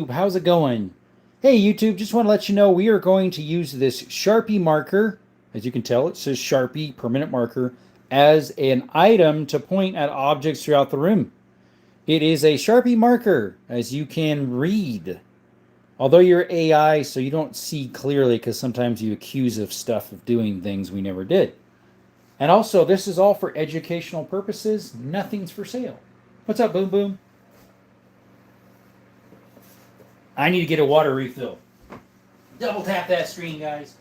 How's it going? Hey YouTube, just want to let you know we are going to use this Sharpie marker. As you can tell, it says Sharpie permanent marker as an item to point at objects throughout the room. It is a Sharpie marker, as you can read. Although you're AI, so you don't see clearly because sometimes you accuse of stuff of doing things we never did. And also, this is all for educational purposes. Nothing's for sale. What's up, Boom Boom? I need to get a water refill. Double tap that screen, guys.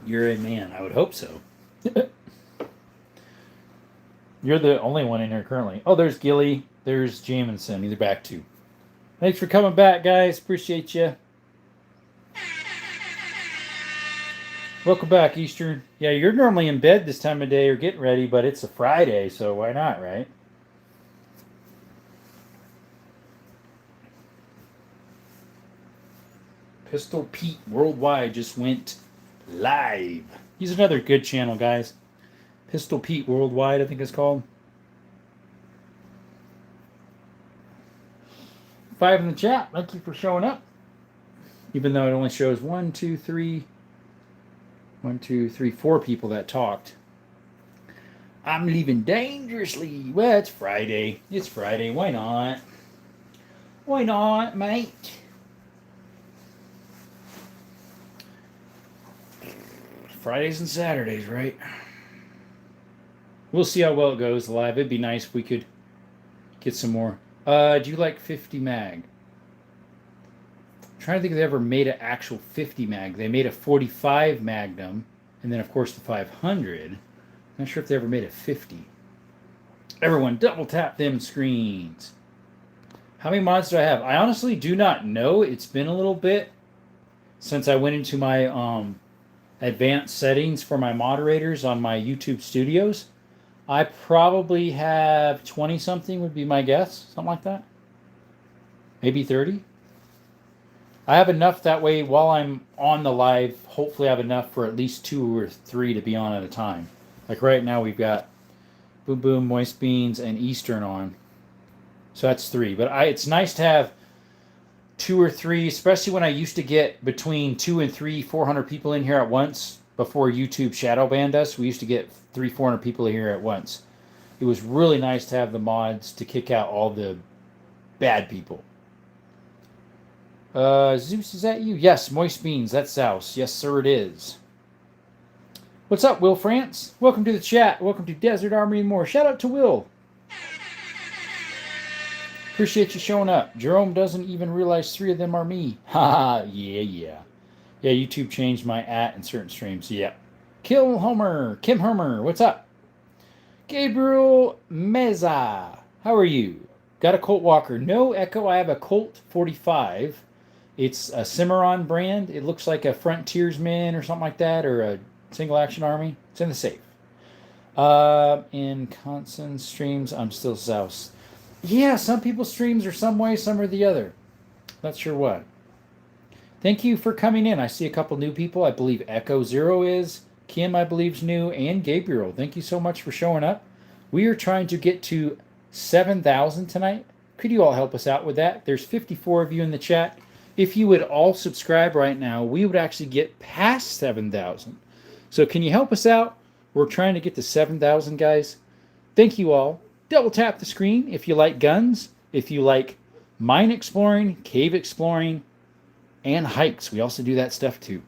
You're a man. I would hope so. You're the only one in here currently. Oh, there's Gilly. There's Jamison. Either back too. Thanks for coming back, guys. Appreciate you. Welcome back, Eastern. Yeah, you're normally in bed this time of day or getting ready, but it's a Friday, so why not, right? Pistol Pete Worldwide just went live. He's another good channel, guys. Pistol Pete Worldwide, I think it's called. 5 in the chat. Thank you for showing up. Even though it only shows 4 people that talked. I'm leaving dangerously. Well, it's Friday. It's Friday. Why not? Why not, mate? Fridays and Saturdays, right? We'll see how well it goes live. It'd be nice if we could get some more. Do you like 50 mag? I'm trying to think if they ever made an actual 50 mag. They made a 45 Magnum, and then of course the 500. Not sure if they ever made a 50. Everyone, double tap them screens. How many mods do I have? I honestly do not know. It's been a little bit since I went into my advanced settings for my moderators on my YouTube studios. I probably have 20 something would be my guess. Something like that. Maybe 30. I have enough that way while I'm on the live. Hopefully I have enough for at least 2 or 3 to be on at a time. Like right now we've got Boom Boom, Moist Beans, and Eastern on. So that's 3. But it's nice to have 2 or 3, especially when I used to get between 2 and 3, 400 people in here at once. Before YouTube shadow banned us, we used to get 300-400 people here at once. It was really nice to have the mods to kick out all the bad people. Zeus, is that you? Yes, Moist Beans, that's Zeus. Yes, sir, it is. What's up, Will France? Welcome to the chat. Welcome to Desert Armory and more. Shout out to Will. Appreciate you showing up. Jerome doesn't even realize 3 of them are me. Haha, yeah. Yeah, YouTube changed my @ in certain streams. Yeah. Kill Homer. Kim Hermer. What's up? Gabriel Meza. How are you? Got a Colt Walker. No, Echo. I have a Colt 45. It's a Cimarron brand. It looks like a Frontiersman or something like that, or a Single Action Army. It's in the safe. In constant streams, I'm still Zeus. Yeah, some people's streams are some way, some are the other. Not sure what. Thank you for coming in. I see a couple new people. I believe Echo Zero is. Kim, I believe, is new. And Gabriel. Thank you so much for showing up. We are trying to get to 7,000 tonight. Could you all help us out with that? There's 54 of you in the chat. If you would all subscribe right now, we would actually get past 7,000. So can you help us out? We're trying to get to 7,000, guys. Thank you all. Double tap the screen if you like guns, if you like mine exploring, cave exploring, and hikes. We also do that stuff too.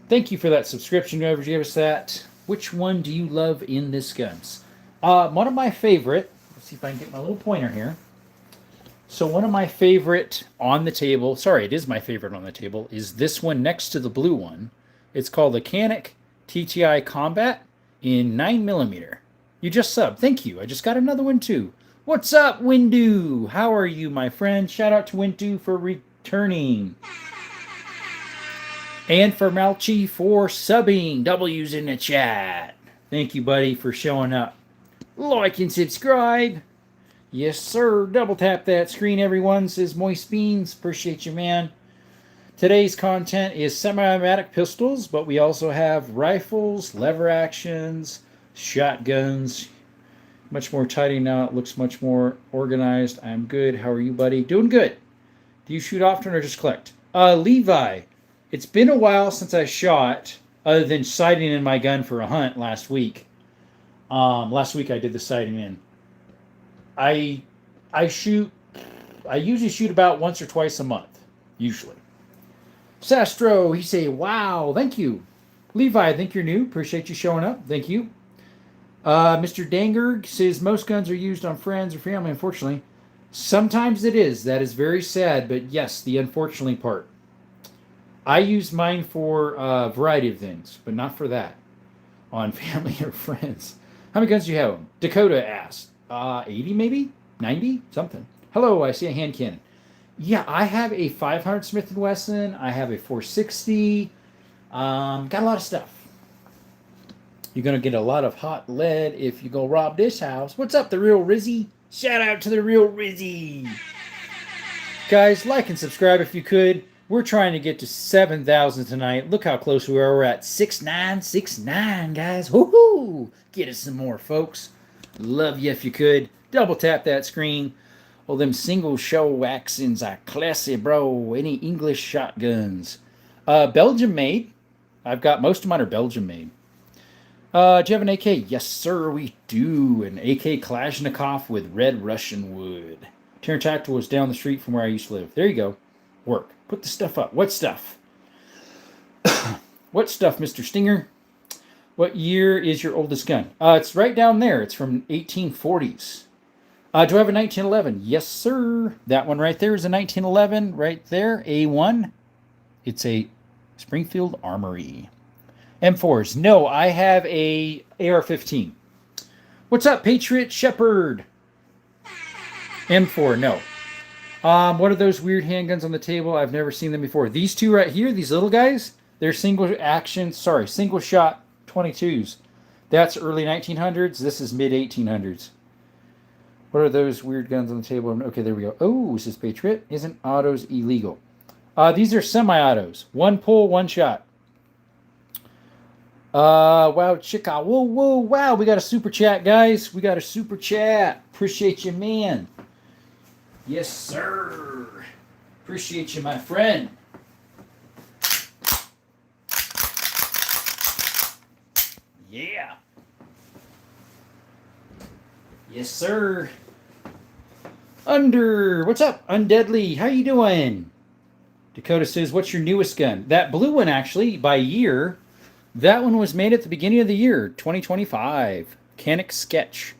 Thank you for that subscription, whoever gave us that. Which one do you love in this guns? One of my favorite, let's see if I can get my little pointer here. So one of my favorite on the table, sorry, it is my favorite on the table, is this one next to the blue one. It's called the Canik TTI Combat in 9mm. You just subbed. Thank you. I just got another one too. What's up, Windu? How are you, my friend? Shout out to Windu for returning. And for Malchi for subbing. W's in the chat. Thank you, buddy, for showing up. Like and subscribe. Yes, sir. Double tap that screen, everyone, says Moist Beans. Appreciate you, man. Today's content is semi-automatic pistols, but we also have rifles, lever actions, shotguns. Much more tidy now. It looks much more organized. I'm good. How are you, buddy? Doing good. Do you shoot often or just collect? Levi, it's been a while since I shot, other than sighting in my gun for a hunt last week. Last week I did the sighting in. I shoot. I usually shoot about once or twice a month, usually. Sastro, he say, wow, thank you. Levi, I think you're new. Appreciate you showing up. Thank you. Mr. Danger says most guns are used on friends or family, unfortunately. Sometimes it is. That is very sad, but yes, the unfortunately part. I use mine for a variety of things, but not for that. On family or friends. How many guns do you have? Dakota asked. 80 maybe? 90? Something. Hello, I see a hand cannon. Yeah, I have a 500 Smith & Wesson. I have a 460. Got a lot of stuff. You're going to get a lot of hot lead if you go rob this house. What's up, the real Rizzy? Shout out to the real Rizzy. Guys, like and subscribe if you could. We're trying to get to 7,000 tonight. Look how close we are. We're at 6969, guys. Woohoo! Get us some more, folks. Love you if you could. Double tap that screen. Oh, them single show accents are classy, bro. Any English shotguns? Belgium made. I've got most of mine are Belgium made. Do you have an AK? Yes, sir, we do. An AK Kalashnikov with red Russian wood. Terran Tactical was down the street from where I used to live. There you go. Work. Put the stuff up. What stuff? What stuff, Mr. Stinger? What year is your oldest gun? It's right down there. It's from 1840s. Do I have a 1911? Yes, sir. That one right there is a 1911. Right there. A1. It's a Springfield Armory. M4s. No, I have a AR-15. What's up, Patriot Shepherd? M4, no. What are those weird handguns on the table? I've never seen them before. These two right here, these little guys, they're single shot 22s. That's early 1900s. This is mid 1800s. What are those weird guns on the table? Okay, there we go. Oh, says Patriot. Isn't autos illegal? These are semi-autos. One pull, one shot. Wow, Chica. Whoa, whoa, wow. We got a super chat, guys. We got a super chat. Appreciate you, man. Yes, sir. Appreciate you, my friend. Yeah. Yes, sir. What's up, Undeadly? How you doing? Dakota says, what's your newest gun? That blue one, actually, by year. That one was made at the beginning of the year, 2025. Canic Sketch.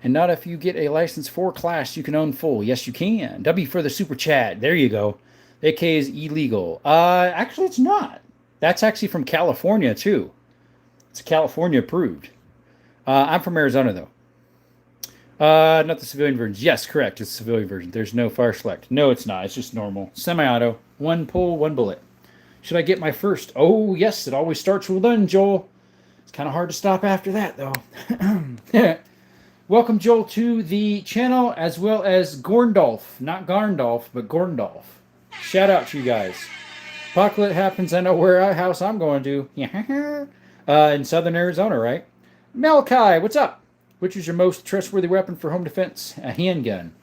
And not if you get a license 4 class, you can own full. Yes, you can. W for the super chat. There you go. AK is illegal. Actually, it's not. That's actually from California, too. It's California approved. I'm from Arizona, though. Not the civilian version. Yes, correct. It's the civilian version. There's no fire select. No, it's not. It's just normal. Semi-auto. One pull, one bullet. Should I get my first? Oh, yes. It always starts with one, Joel. It's kind of hard to stop after that, though. Welcome, Joel, to the channel, as well as Gorndolf. Not Garndolf, but Gorndolf. Shout out to you guys. Apocalypse happens. I know where house I'm going to. In southern Arizona, right? Malachi, what's up? Which is your most trustworthy weapon for home defense? A handgun.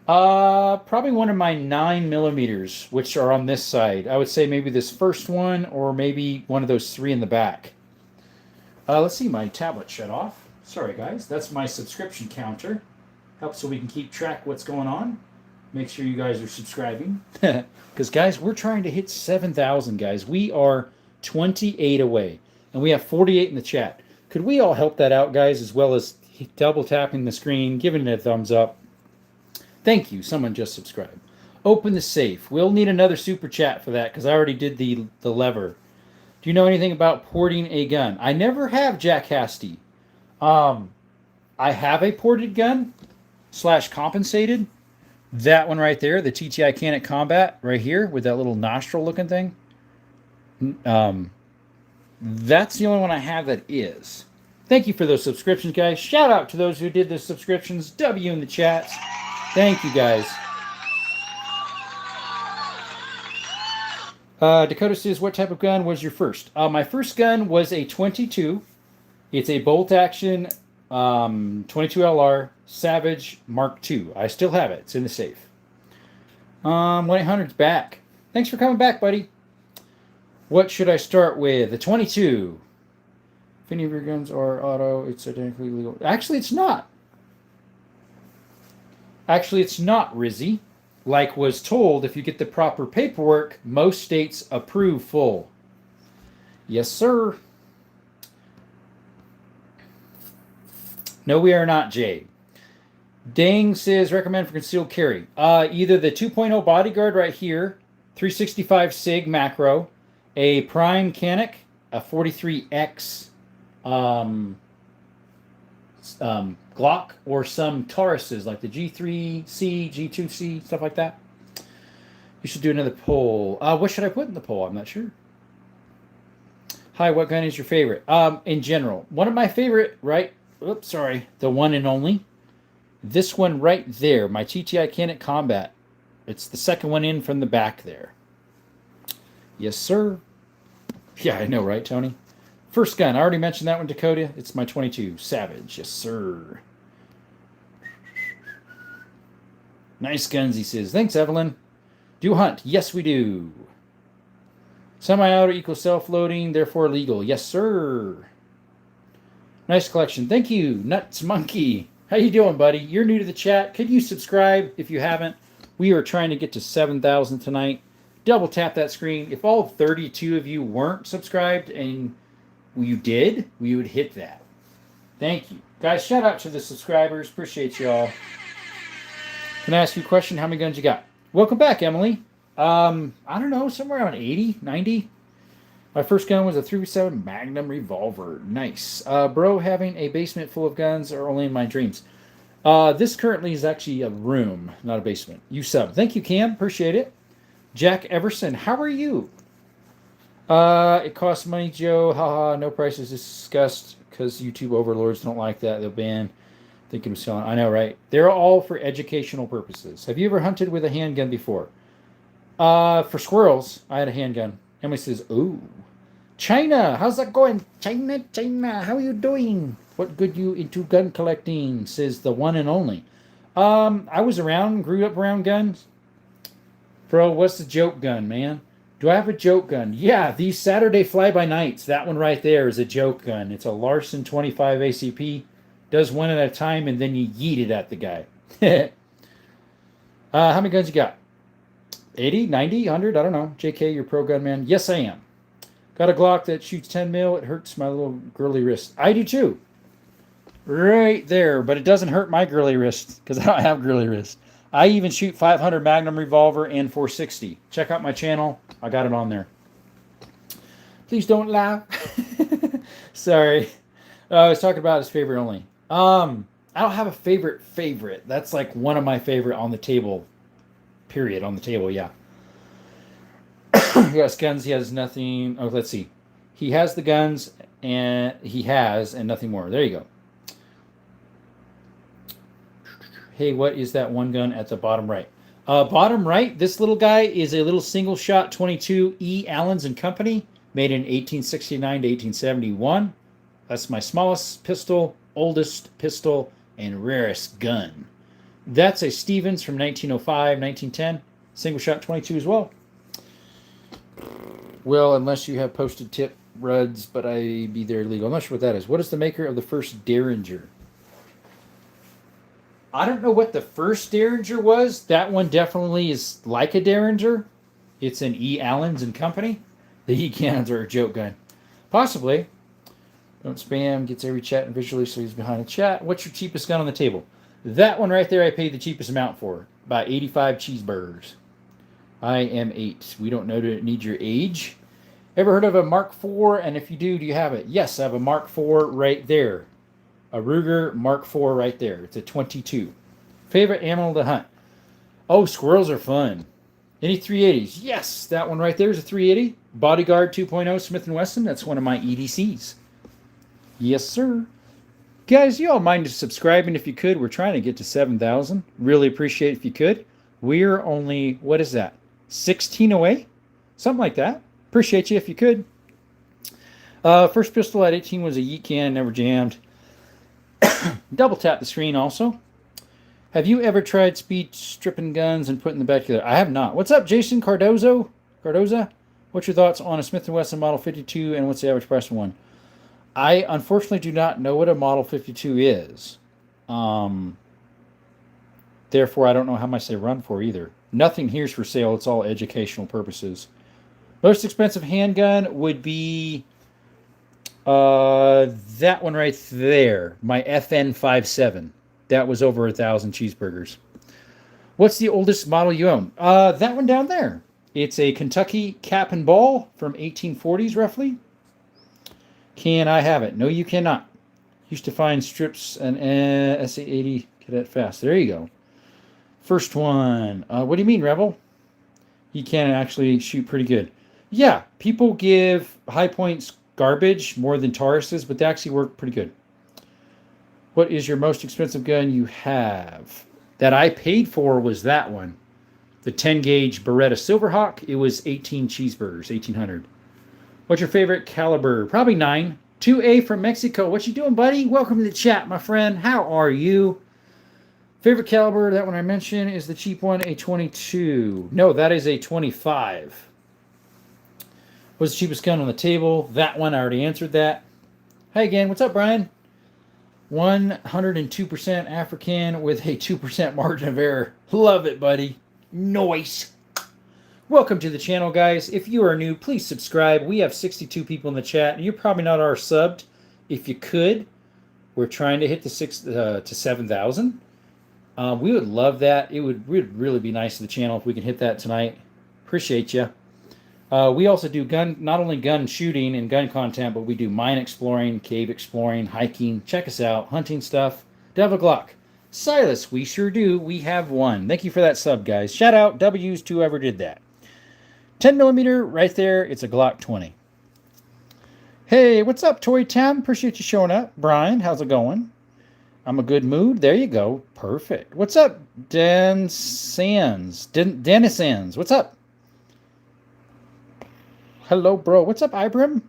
Probably one of my 9mm, which are on this side. I would say maybe this first one, or maybe one of those 3 in the back. Let's see, my tablet shut off. Sorry, guys. That's my subscription counter. Helps so we can keep track what's going on. Make sure you guys are subscribing. Because, guys, we're trying to hit 7,000, guys. We are 28 away. And we have 48 in the chat. Could we all help that out, guys, as well as double tapping the screen, giving it a thumbs up? Thank you. Someone just subscribed. Open the safe. We'll need another super chat for that because I already did the lever. Do you know anything about porting a gun? I never have, Jack Hasty. I have a ported gun / compensated. That one right there, the TTI Canic Combat right here with that little nostril looking thing. That's the only one I have that is. Thank you for those subscriptions, guys. Shout out to those who did the subscriptions. W in the chats. Thank you, guys. Dakota says, what type of gun was your first? My first gun was a 22. It's a bolt-action 22 LR Savage Mark II. I still have it. It's in the safe. 1-800's back. Thanks for coming back, buddy. What should I start with? The 22. If any of your guns are auto, it's identically legal. Actually, it's not. Actually, it's not, Rizzy. Like was told, if you get the proper paperwork, most states approve full. Yes, sir. No, we are not, Jay. Dang says, recommend for concealed carry. Either the 2.0 Bodyguard right here, 365 SIG macro, a Prime Canic, a 43X Glock, or some Tauruses like the G3C, G2C, stuff like that. You should do another poll. What should I put in the poll? I'm not sure. Hi, what gun is your favorite? In general, one of my favorite, right? Oops, sorry. The one and only. This one right there, my TTI Canic Combat. It's the second one in from the back there. Yes, sir. Yeah, I know, right, Tony? First gun, I already mentioned that one, Dakota. It's my 22 Savage. Yes, sir. Nice guns, he says. Thanks, Evelyn. Do hunt? Yes, we do. Semi-auto equals self-loading, therefore legal. Yes, sir. Nice collection. Thank you, Nuts Monkey. How you doing, buddy? You're new to the chat. Could you subscribe if you haven't? We are trying to get to 7,000 tonight. Double tap that screen. If all 32 of you weren't subscribed and you did, we would hit that. Thank you. Guys, shout out to the subscribers. Appreciate y'all. Can I ask you a question? How many guns you got? Welcome back, Emily. I don't know, somewhere around 80, 90. My first gun was a 357 Magnum revolver. Nice. Bro, having a basement full of guns are only in my dreams. This currently is actually a room, not a basement. You sub. Thank you, Cam. Appreciate it. Jack Everson, how are you? It costs money, Joe. Haha, no prices discussed because YouTube overlords don't like that. They'll ban. Thinking of selling. I know, right? They're all for educational purposes. Have you ever hunted with a handgun before? For squirrels, I had a handgun. Emily says, ooh. China, how's that going? China, how are you doing? What good you into gun collecting? Says the one and only. I was around, grew up around guns. Bro, what's the joke gun, man? Do I have a joke gun? Yeah, these Saturday fly-by-nights. That one right there is a joke gun. It's a Larson 25 ACP. Does one at a time, and then you yeet it at the guy. How many guns you got? 80, 90, 100? I don't know. JK, you're pro gun man. Yes, I am. Got a Glock that shoots 10 mil. It hurts my little girly wrist. I do too. Right there. But it doesn't hurt my girly wrist because I don't have girly wrist. I even shoot 500 Magnum revolver and 460. Check out my channel. I got it on there. Please don't laugh. Sorry. I was talking about his favorite only. I don't have a favorite. That's like one of my favorite on the table. Period. On the table, yeah. He has guns. He has nothing. Oh, let's see. He has the guns, and nothing more. There you go. Hey, what is that one gun at the bottom right? Bottom right, this little guy is a little single shot 22 E. Allens and Company, made in 1869 to 1871. That's my smallest pistol, oldest pistol, and rarest gun. That's a Stevens from 1905, 1910. Single shot 22 as well. Well, unless you have posted tip ruds, but I be there legal. I'm not sure what that is. What is the maker of the first Derringer? I don't know what the first Derringer was. That one definitely is like a Derringer. It's an E. Allens and Company. The E cannons are a joke gun. Possibly. Don't spam. Gets every chat and visually, so he's behind the chat. What's your cheapest gun on the table? That one right there I paid the cheapest amount for. About 85 cheeseburgers. I am 8. We don't need your age. Ever heard of a Mark IV? And if you do you have it? Yes, I have a Mark IV right there. A Ruger Mark IV right there. It's a 22. Favorite animal to hunt? Oh, squirrels are fun. Any 380s? Yes, that one right there is a 380. Bodyguard 2.0 Smith & Wesson. That's one of my EDCs. Yes, sir. Guys, you all mind subscribing if you could. We're trying to get to 7,000. Really appreciate it if you could. We're only, what is that, 16 away? Something like that. Appreciate you if you could. First pistol at 18 was a yeet can, never jammed. Double tap the screen also. Have you ever tried speed stripping guns and putting the back together? I have not. What's up, Jason Cardoza? What's your thoughts on a Smith & Wesson Model 52 and what's the average price of one? I unfortunately do not know what a Model 52 is. Therefore, I don't know how much they run for either. Nothing here's for sale. It's all educational purposes. Most expensive handgun would be that one right there. My FN57. That was over 1,000 cheeseburgers. What's the oldest model you own? That one down there. It's a Kentucky cap and ball from 1840s, roughly. Can I have it? No, you cannot. Used to find strips and SA-80 Cadet Fast. There you go. First one. What do you mean, Rebel? He can actually shoot pretty good. Yeah, people give High Points garbage more than Tauruses, but they actually work pretty good. What is your most expensive gun you have? That I paid for was that one. The 10-gauge Beretta Silverhawk. It was 18 cheeseburgers, 1,800. What's your favorite caliber? Probably 9. 2A from Mexico. What you doing, buddy? Welcome to the chat, my friend. How are you? Favorite caliber, that one I mentioned, is the cheap one, a 22. No, that is a 25. What's the cheapest gun on the table? That one, I already answered that. Hi again. What's up, Brian? 102% African with a 2% margin of error. Love it, buddy. Nice. Welcome to the channel, guys. If you are new, please subscribe. We have 62 people in the chat, and you're probably not our subbed. If you could, we're trying to hit the 7,000. We would love that. It would really be nice to the channel if we can hit that tonight. Appreciate you. We also do not only gun shooting and gun content, but we do mine exploring, cave exploring, hiking. Check us out. Hunting stuff. Devil Glock. Silas, we sure do. We have one. Thank you for that sub, guys. Shout out W's to whoever did that. 10mm right there. It's a Glock 20. Hey, what's up, Toy Town? Appreciate you showing up. Brian, how's it going? I'm a good mood. There you go. Perfect. What's up, Dennis Sands? What's up? Hello, bro. What's up, Ibram?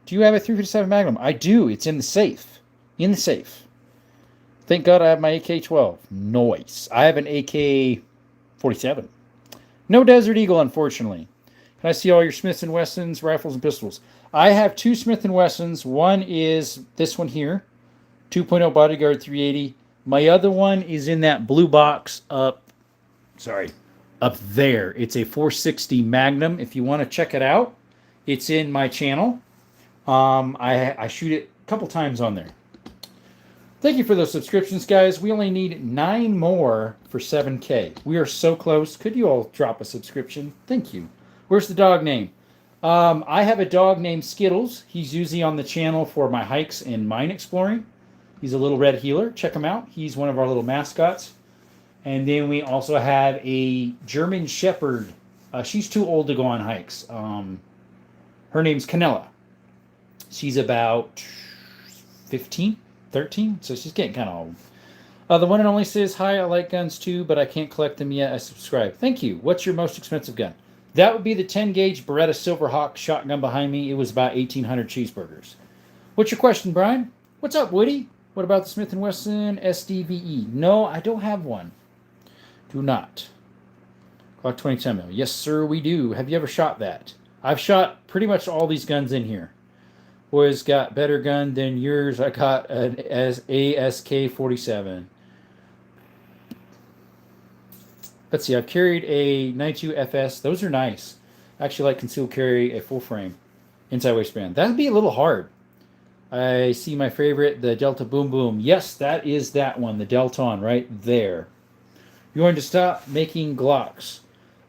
Do you have a 357 Magnum? I do. It's in the safe. In the safe. Thank God I have my AK-12. Nice. I have an AK-47. No Desert Eagle, unfortunately. Can I see all your Smith & Wessons, rifles, and pistols? I have two Smith & Wessons. One is this one here. 2.0 Bodyguard 380. My other one is in that blue box up there. It's a 460 Magnum. If you want to check it out, it's in my channel. I shoot it a couple times on there. Thank you for those subscriptions, guys. We only need 9 more for 7K. We are so close. Could you all drop a subscription? Thank you. Where's the dog name? I have a dog named Skittles. He's usually on the channel for my hikes and mine exploring. He's a little red heeler. Check him out. He's one of our little mascots. And then we also have a German Shepherd. She's too old to go on hikes. Her name's Canella. She's about 15, 13, so she's getting kind of old. The one and only says, hi, I like guns too, but I can't collect them yet. I subscribe. Thank you. What's your most expensive gun? That would be the 10-gauge Beretta Silverhawk shotgun behind me. It was about 1,800 cheeseburgers. What's your question, Brian? What's up, Woody? What about the Smith & Wesson SDVE? No, I don't have one. Do not. Glock 20 Yes, sir, we do. Have you ever shot that? I've shot pretty much all these guns in here. Boys got better gun than yours. I got an ASK-47. Let's see. I've carried a 92 FS. Those are nice. I actually like concealed carry a full frame inside waistband. That would be a little hard. I see my favorite, the Delta Boom Boom. Yes, that is that one, the Delton right there. You're going to stop making Glocks.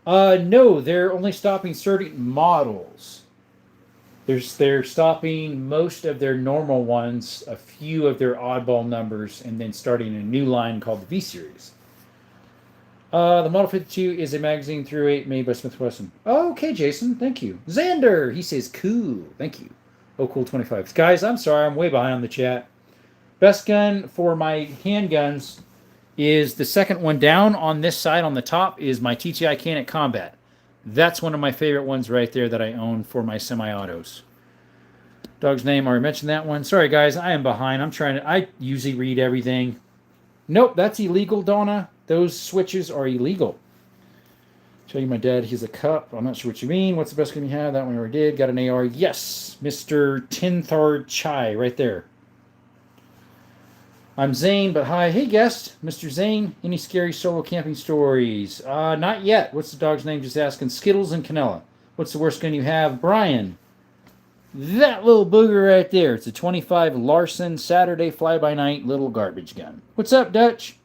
No, they're only stopping certain models. They're stopping most of their normal ones, a few of their oddball numbers, and then starting a new line called the V-Series. The Model 52 is a magazine through 8 made by Smith & Wesson. Oh, okay, Jason. Thank you. Xander, he says, cool. Thank you. Oh, cool 25. Guys, I'm sorry. I'm way behind on the chat. Best gun for my handguns is the second one down on this side on the top is my TTI Canic Combat. That's one of my favorite ones right there that I own for my semi-autos. Dog's name, I already mentioned that one. Sorry, guys, I am behind. I usually read everything. Nope, that's illegal, Donna. Those switches are illegal. Tell you my dad, he's a cup. I'm not sure what you mean. What's the best gun you have? That one we already did. Got an AR. Yes, Mr. Tinthard Chai right there. I'm Zane, but hi. Hey, guest. Mr. Zane, any scary solo camping stories? Not yet. What's the dog's name? Just asking. Skittles and Canella. What's the worst gun you have? Brian. That little booger right there. It's a 25 Larson Saturday fly-by-night little garbage gun. What's up, Dutch?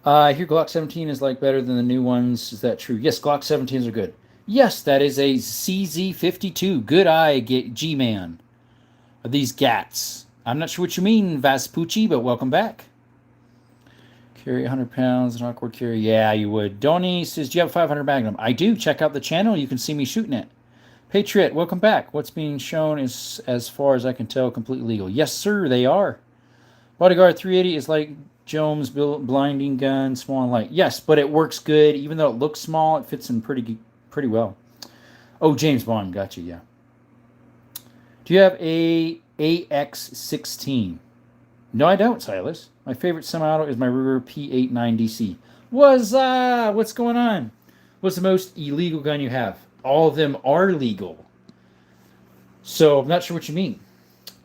I hear Glock 17 is like better than the new ones. Is that true? Yes, Glock 17s are good. Yes, that is a CZ52. Good eye, G-Man. Are these GATs? I'm not sure what you mean, Vespucci, but welcome back. Carry 100 pounds, an awkward carry. Yeah, you would. Donnie says, do you have a 500 Magnum? I do. Check out the channel. You can see me shooting it. Patriot, welcome back. What's being shown is, as far as I can tell, completely legal. Yes, sir, they are. Bodyguard 380 is like Jones' blinding gun, small and light. Yes, but it works good. Even though it looks small, it fits in pretty well. Oh, James Bond. Gotcha, yeah. Do you have a AX-16? No, I don't, Silas. My favorite semi-auto is my Ruger P89DC. What's going on? What's the most illegal gun you have? All of them are legal. So, I'm not sure what you mean.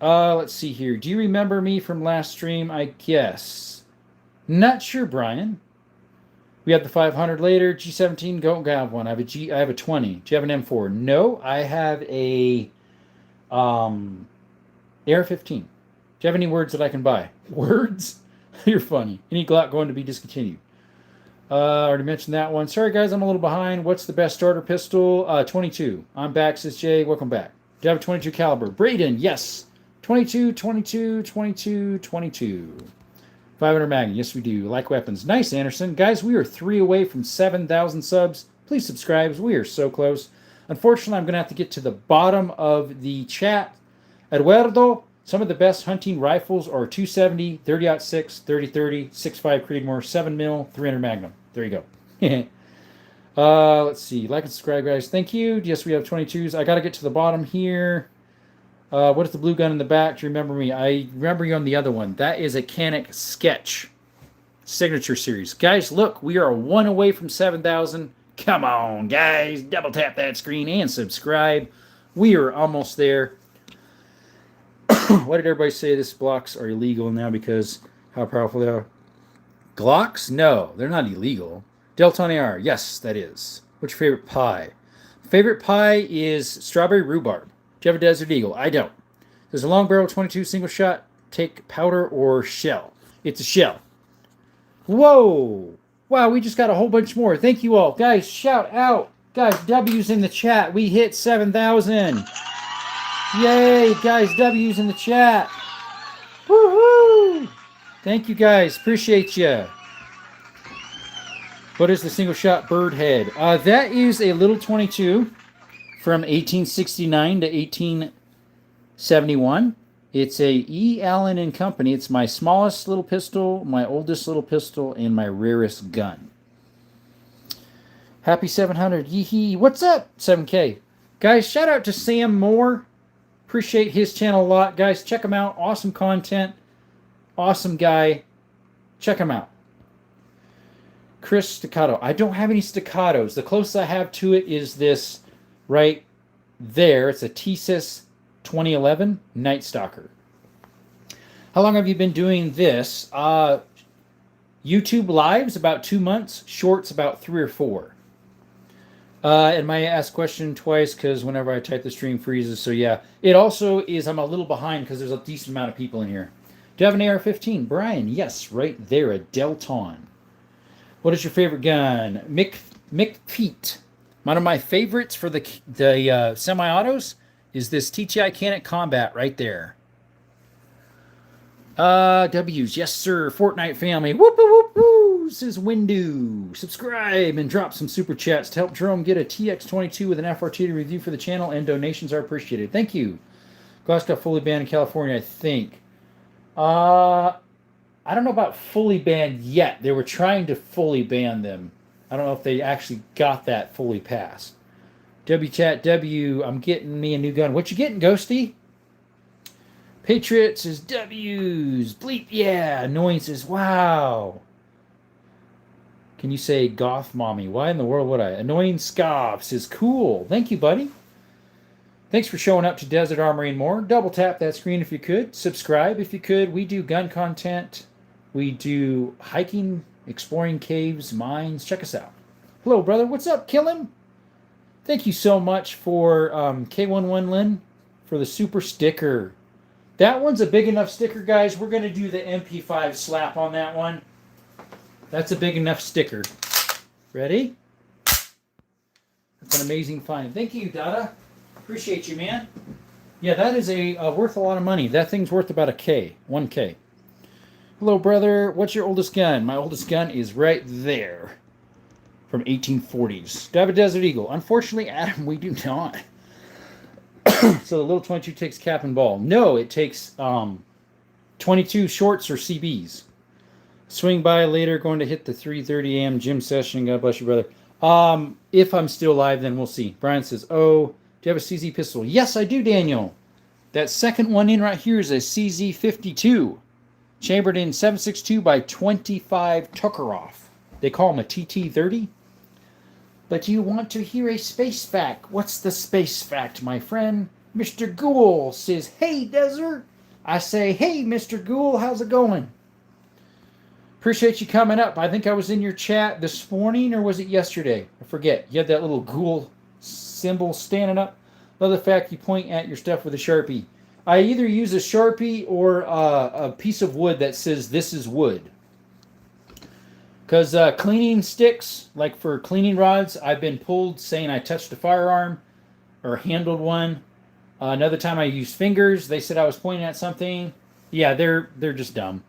Let's see here. Do you remember me from last stream? I guess. Not sure, Brian. We have the 500 later. G17, don't have one. I have a 20. Do you have an M4? No, I have a AR-15. Do you have any words that I can buy? Words? You're funny. Any Glock going to be discontinued? Already mentioned that one. Sorry, guys, I'm a little behind. What's the best starter pistol? 22. I'm back, says Jay. Welcome back. Do you have a 22 caliber? Braden, yes. 22, 22, 22, 22. 500 Magnum. Yes, we do. Like weapons. Nice, Anderson. Guys, we are 3 away from 7,000 subs. Please subscribe. We are so close. Unfortunately, I'm going to have to get to the bottom of the chat. Eduardo, some of the best hunting rifles are 270, 30-06, 30-30, 6.5 Creedmoor, 7mm, 300 Magnum. There you go. Let's see. Like and subscribe, guys. Thank you. Yes, we have 22s. I got to get to the bottom here. What is the blue gun in the back? Do you remember me? I remember you on the other one. That is a Canic Sketch Signature Series. Guys, look. We are 1 away from 7,000. Come on, guys. Double tap that screen and subscribe. We are almost there. Why did everybody say this blocks are illegal now because how powerful they are? Glocks? No, they're not illegal. Deltone AR. Yes, that is. What's your favorite pie? Favorite pie is strawberry rhubarb. Do you have a Desert Eagle? I don't. Does a long barrel 22 single shot take powder or shell? It's a shell. Whoa. Wow, we just got a whole bunch more. Thank you all. Guys, shout out. Guys, W's in the chat. We hit 7,000. Yay, guys, W's in the chat. Woohoo! Thank you, guys. Appreciate you. What is the single shot bird head? That is a little 22 from 1869 to 1871. It's a E. Allen and Company. It's my smallest little pistol, my oldest little pistol, and my rarest gun. Happy 700. Yee-hee. What's up, 7K? Guys, shout out to Sam Moore. Appreciate his channel a lot. Guys, check him out. Awesome content. Awesome guy. Check him out. Chris Staccato. I don't have any staccatos. The closest I have to it is this right there. It's a TSIS 2011 Night Stalker. How long have you been doing this? YouTube Lives about 2 months. Shorts about 3 or 4. And I ask question twice because whenever I type the stream freezes. So yeah, it also is. I'm a little behind because there's a decent amount of people in here. Do you have an AR-15, Brian? Yes, right there, a Delton. What is your favorite gun? Mick Pete. One of my favorites for the semi-autos is this TTI Canic Combat right there. W's, yes sir. Fortnite family. Whoop whoop whoop. Says Windu. Subscribe and drop some super chats to help Jerome get a TX22 with an FRT to review for the channel, and donations are appreciated. Thank you. Glass got fully banned in California, I think. Uh, I don't know about fully banned yet. They were trying to fully ban them. I don't know if they actually got that fully passed. WChat W, I'm getting me a new gun. What you getting, Ghosty? Patriots is W's. Bleep, yeah. Annoyance is wow. Can you say goth mommy? Why in the world would I? Annoying scoffs is cool. Thank you, buddy. Thanks for showing up to Desert Armory and More. Double tap that screen if you could. Subscribe if you could. We do gun content. We do hiking, exploring caves, mines. Check us out. Hello, brother. What's up? Kill him. Thank you so much for K11 Lynn for the super sticker. That one's a big enough sticker, guys. We're going to do the MP5 slap on that one. That's a big enough sticker. Ready? That's an amazing find. Thank you, Dada. Appreciate you, man. Yeah, that is worth a lot of money. That thing's worth about a K, 1K. Hello, brother. What's your oldest gun? My oldest gun is right there, from 1840s. Do I have a Desert Eagle? Unfortunately, Adam, we do not. So the little 22 takes cap and ball. No, it takes 22 shorts or CBs. Swing by later. Going to hit the 3:30 a.m. gym session. God bless you, brother. If I'm still alive, then we'll see. Brian says, "Oh, do you have a CZ pistol?" Yes, I do, Daniel. That second one in right here is a CZ52, chambered in 7.62 by 25 Tuckeroff. They call them a TT30. But you want to hear a space fact? What's the space fact, my friend? Mr. Ghoul says, "Hey, Desert." I say, "Hey, Mr. Ghoul, how's it going?" Appreciate you coming up. I think I was in your chat this morning, or was it yesterday? I forget. You had that little ghoul symbol standing up. Love the fact you point at your stuff with a Sharpie. I either use a Sharpie or a piece of wood that says "this is wood." Because cleaning sticks, like for cleaning rods, I've been pulled saying I touched a firearm or handled one. Another time I used fingers. They said I was pointing at something. Yeah, they're just dumb.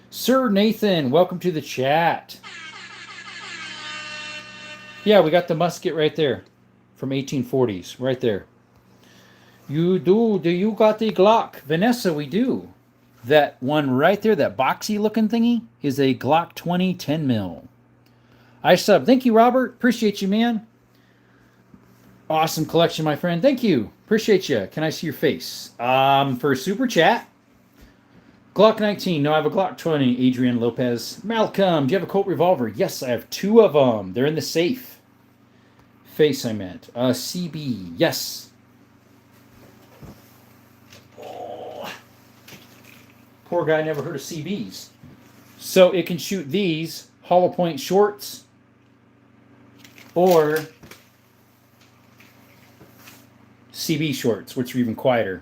Sir Nathan, welcome to the chat. Yeah, we got the musket right there from 1840s, right there. You do you got the Glock? Vanessa, we do. That one right there, that boxy looking thingy, is a Glock 20 10 mil. I sub. Thank you, Robert. Appreciate you, man. Awesome collection, my friend. Thank you. Appreciate you. Can I see your face? For super chat. Glock 19. No, I have a Glock 20. Adrian Lopez. Malcolm, do you have a Colt revolver? Yes, I have 2 of them. They're in the safe. Face, I meant. CB. Yes. Oh. Poor guy never heard of CBs. So it can shoot these hollow point shorts or CB shorts, which are even quieter.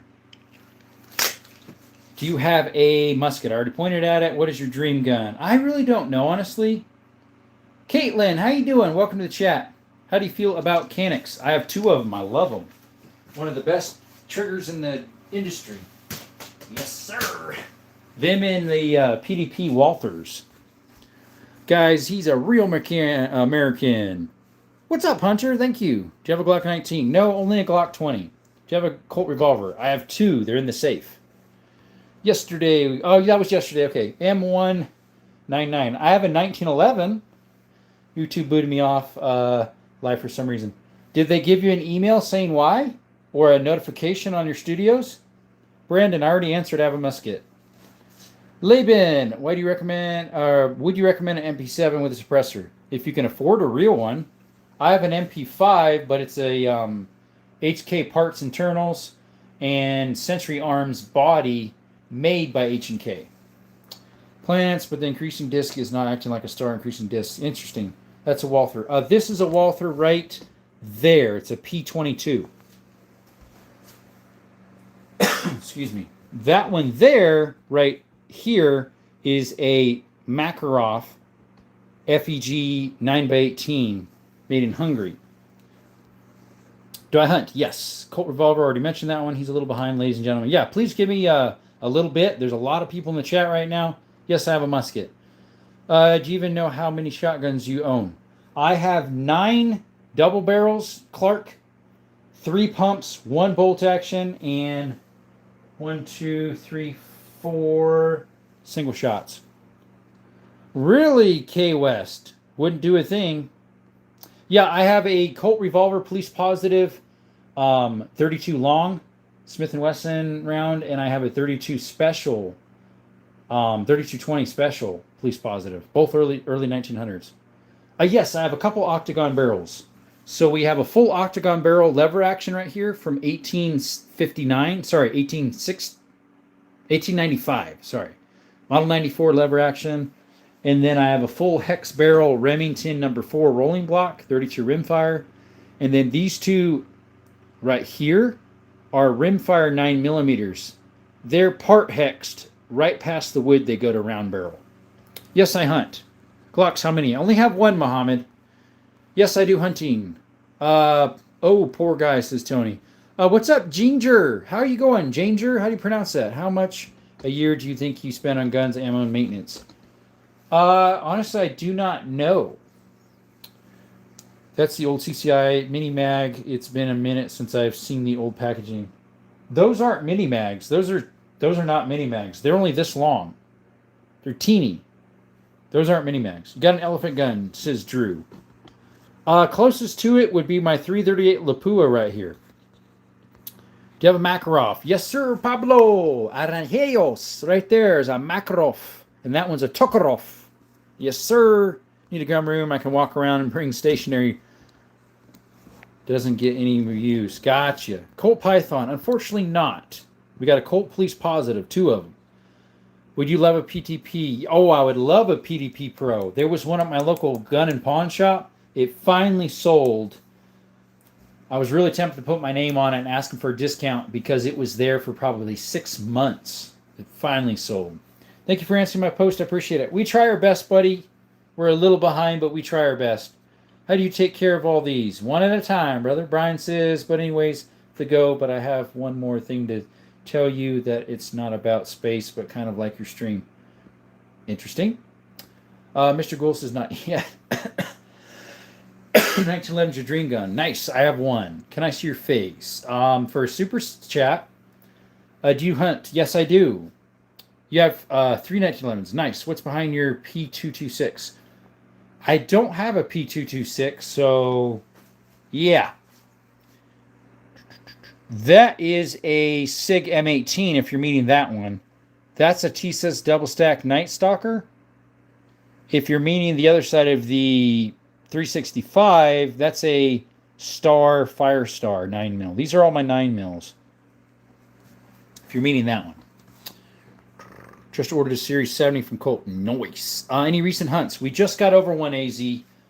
Do you have a musket? I already pointed at it. What is your dream gun? I really don't know, honestly. Caitlin, how you doing? Welcome to the chat. How do you feel about Canics? I have 2 of them. I love them. One of the best triggers in the industry. Yes, sir. Them in the PDP Walthers. Guys, he's a real American. What's up, Hunter? Thank you. Do you have a Glock 19? No, only a Glock 20. Do you have a Colt revolver? I have 2. They're in the safe. Yesterday. Oh, that was yesterday. Okay. M199. I have a 1911. YouTube booted me off live for some reason. Did they give you an email saying why? Or a notification on your studios? Brandon, I already answered. I have a musket. Laban, why do you recommend, would you recommend an MP7 with a suppressor? If you can afford a real one. I have an MP5, but it's a HK Parts Internals and Century Arms body made by H&K. Plants, but the increasing disc is not acting like a star increasing disc. Interesting. That's a Walther. This is a Walther right there. It's a P22. Excuse me. That one there, right here, is a Makarov FEG 9x18 made in Hungary. Do I hunt? Yes. Colt revolver, already mentioned that one. He's a little behind, ladies and gentlemen. Yeah, please give me a little bit. There's a lot of people in the chat right now. Yes, I have a musket. Do you even know how many shotguns you own? I have 9 double barrels, Clark, 3 pumps, 1 bolt action, and 1, 2, 3, for single shots. Really, K West? Wouldn't do a thing. Yeah, I have a Colt revolver, police positive, 32 long, Smith & Wesson round, and I have a 32 special, 3220 special, police positive, both early 1900s. Yes, I have a couple octagon barrels. So we have a full octagon barrel lever action right here from 1859, sorry, 1895, sorry. Model 94 lever action. And then I have a full hex barrel Remington number 4 rolling block, 32 rimfire. And then these two right here are rimfire 9 millimeters. They're part hexed. Right past the wood, they go to round barrel. Yes, I hunt. Glocks, how many? I only have one, Mohammed. Yes, I do hunting. Oh, poor guy, says Tony. What's up, Ginger? How are you going, Ginger? How do you pronounce that? How much a year do you think you spend on guns, ammo, and maintenance? Honestly, I do not know. That's the old CCI mini mag. It's been a minute since I've seen the old packaging. Those aren't mini mags. Those are not mini mags. They're only this long. They're teeny. Those aren't mini mags. You got an elephant gun, says Drew. Closest to it would be my 338 Lapua right here. Do you have a Makarov? Yes, sir, Pablo. Aranjeos. Right there is a Makarov. And that one's a Tokarov. Yes, sir. Need a gun room. I can walk around and bring stationary. Doesn't get any use. Gotcha. Colt Python. Unfortunately not. We got a Colt Police Positive. 2 of them. Would you love a PTP? Oh, I would love a PDP Pro. There was one at my local gun and pawn shop. It finally sold. I was really tempted to put my name on it and ask them for a discount because it was there for probably 6 months. It finally sold. Thank you for answering my post. I appreciate it. We try our best, buddy. We're a little behind, but we try our best. How do you take care of all these? One at a time, brother. Brian says, but anyways, to go. But I have one more thing to tell you, that it's not about space, but kind of like your stream. Interesting. Mr. Gould says, not yet. 1911's your dream gun. Nice. I have one. Can I see your face? For a super chat, do you hunt? Yes, I do. You have 3 1911s. Nice. What's behind your P226? I don't have a P226, so yeah. That is a SIG M18, if you're meaning that one. That's a TSIS double stack Night Stalker. If you're meaning the other side of the 365, that's a Star Firestar 9mm. These are all my 9mm. If you're meaning that one. Just ordered a Series 70 from Colt. Nice. Any recent hunts? We just got over one, AZ.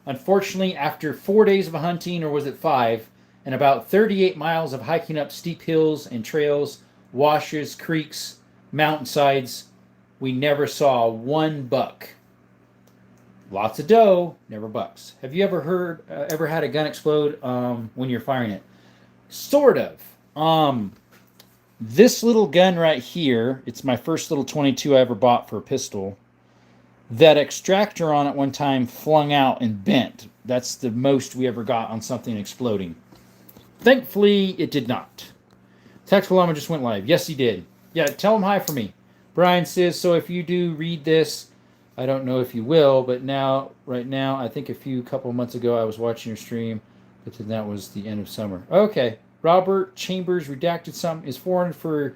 Unfortunately, after 4 days of hunting, or was it 5, and about 38 miles of hiking up steep hills and trails, washes, creeks, mountainsides, we never saw one buck. Lots of doe, never bucks. Have you ever had a gun explode when you're firing it? Sort of. This little gun right here, it's my first little 22 I ever bought for a pistol. That extractor on it one time flung out and bent. That's the most we ever got on something exploding. Thankfully, it did not. Tactical Llama just went live. Yes, he did. Yeah, tell him hi for me. Brian says, so if you do read this, I don't know if you will, but right now, I think a couple months ago, I was watching your stream, but then that was the end of summer. Okay. Robert Chambers redacted something. Is 400 for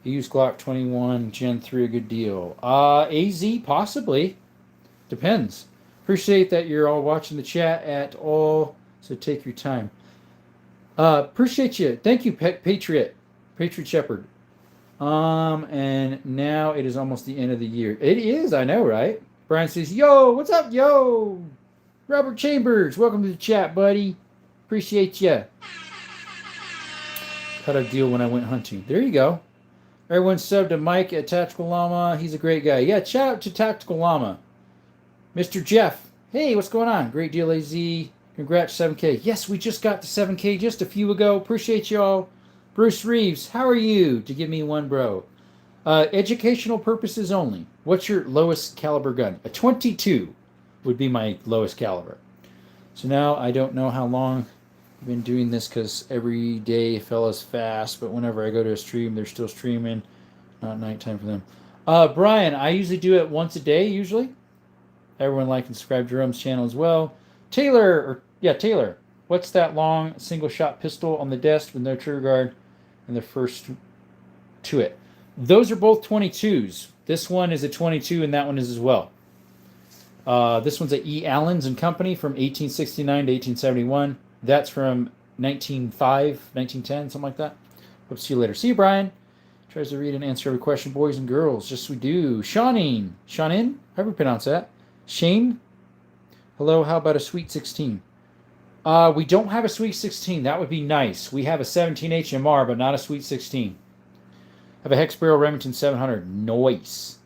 a used Glock 21 Gen 3 a good deal? AZ, possibly. Depends. Appreciate that you're all watching the chat at all, so take your time. Appreciate you. Thank you, Patriot Shepherd. And now it is almost the end of the year. It is, I know, right? Brian says, yo, what's up, yo? Robert Chambers, welcome to the chat, buddy. Appreciate you. Cut a deal when I went hunting. There you go. Everyone subbed to Mike at Tactical Llama. He's a great guy. Yeah, shout out to Tactical Llama. Mr. Jeff. Hey, what's going on? Great deal, AZ. Congrats, 7K. Yes, we just got to 7K just a few ago. Appreciate y'all. Bruce Reeves, how are you? To give me one, bro. Educational purposes only. What's your lowest caliber gun? A 22 would be my lowest caliber. So now I don't know how long I've been doing this, because every day fellas fast, but whenever I go to a stream, they're still streaming. Not nighttime for them. Brian, I usually do it once a day, usually. Everyone like and subscribe to Jerome's channel as well. Taylor. What's that long single shot pistol on the desk with no trigger guard and the first to it? Those are both 22s. This one is a 22 and that one is as well. This one's a E. Allen's and Company from 1869 to 1871. That's from 1905, 1910, something like that. Hope to see you later. See you, Brian. Tries to read and answer every question, boys and girls. Yes, we do. Shawneen. How do we pronounce that? Shane? Hello, how about a Sweet 16? We don't have a Sweet 16. That would be nice. We have a 17 HMR, but not a Sweet 16. I have a Hex Barrel Remington 700. Nice.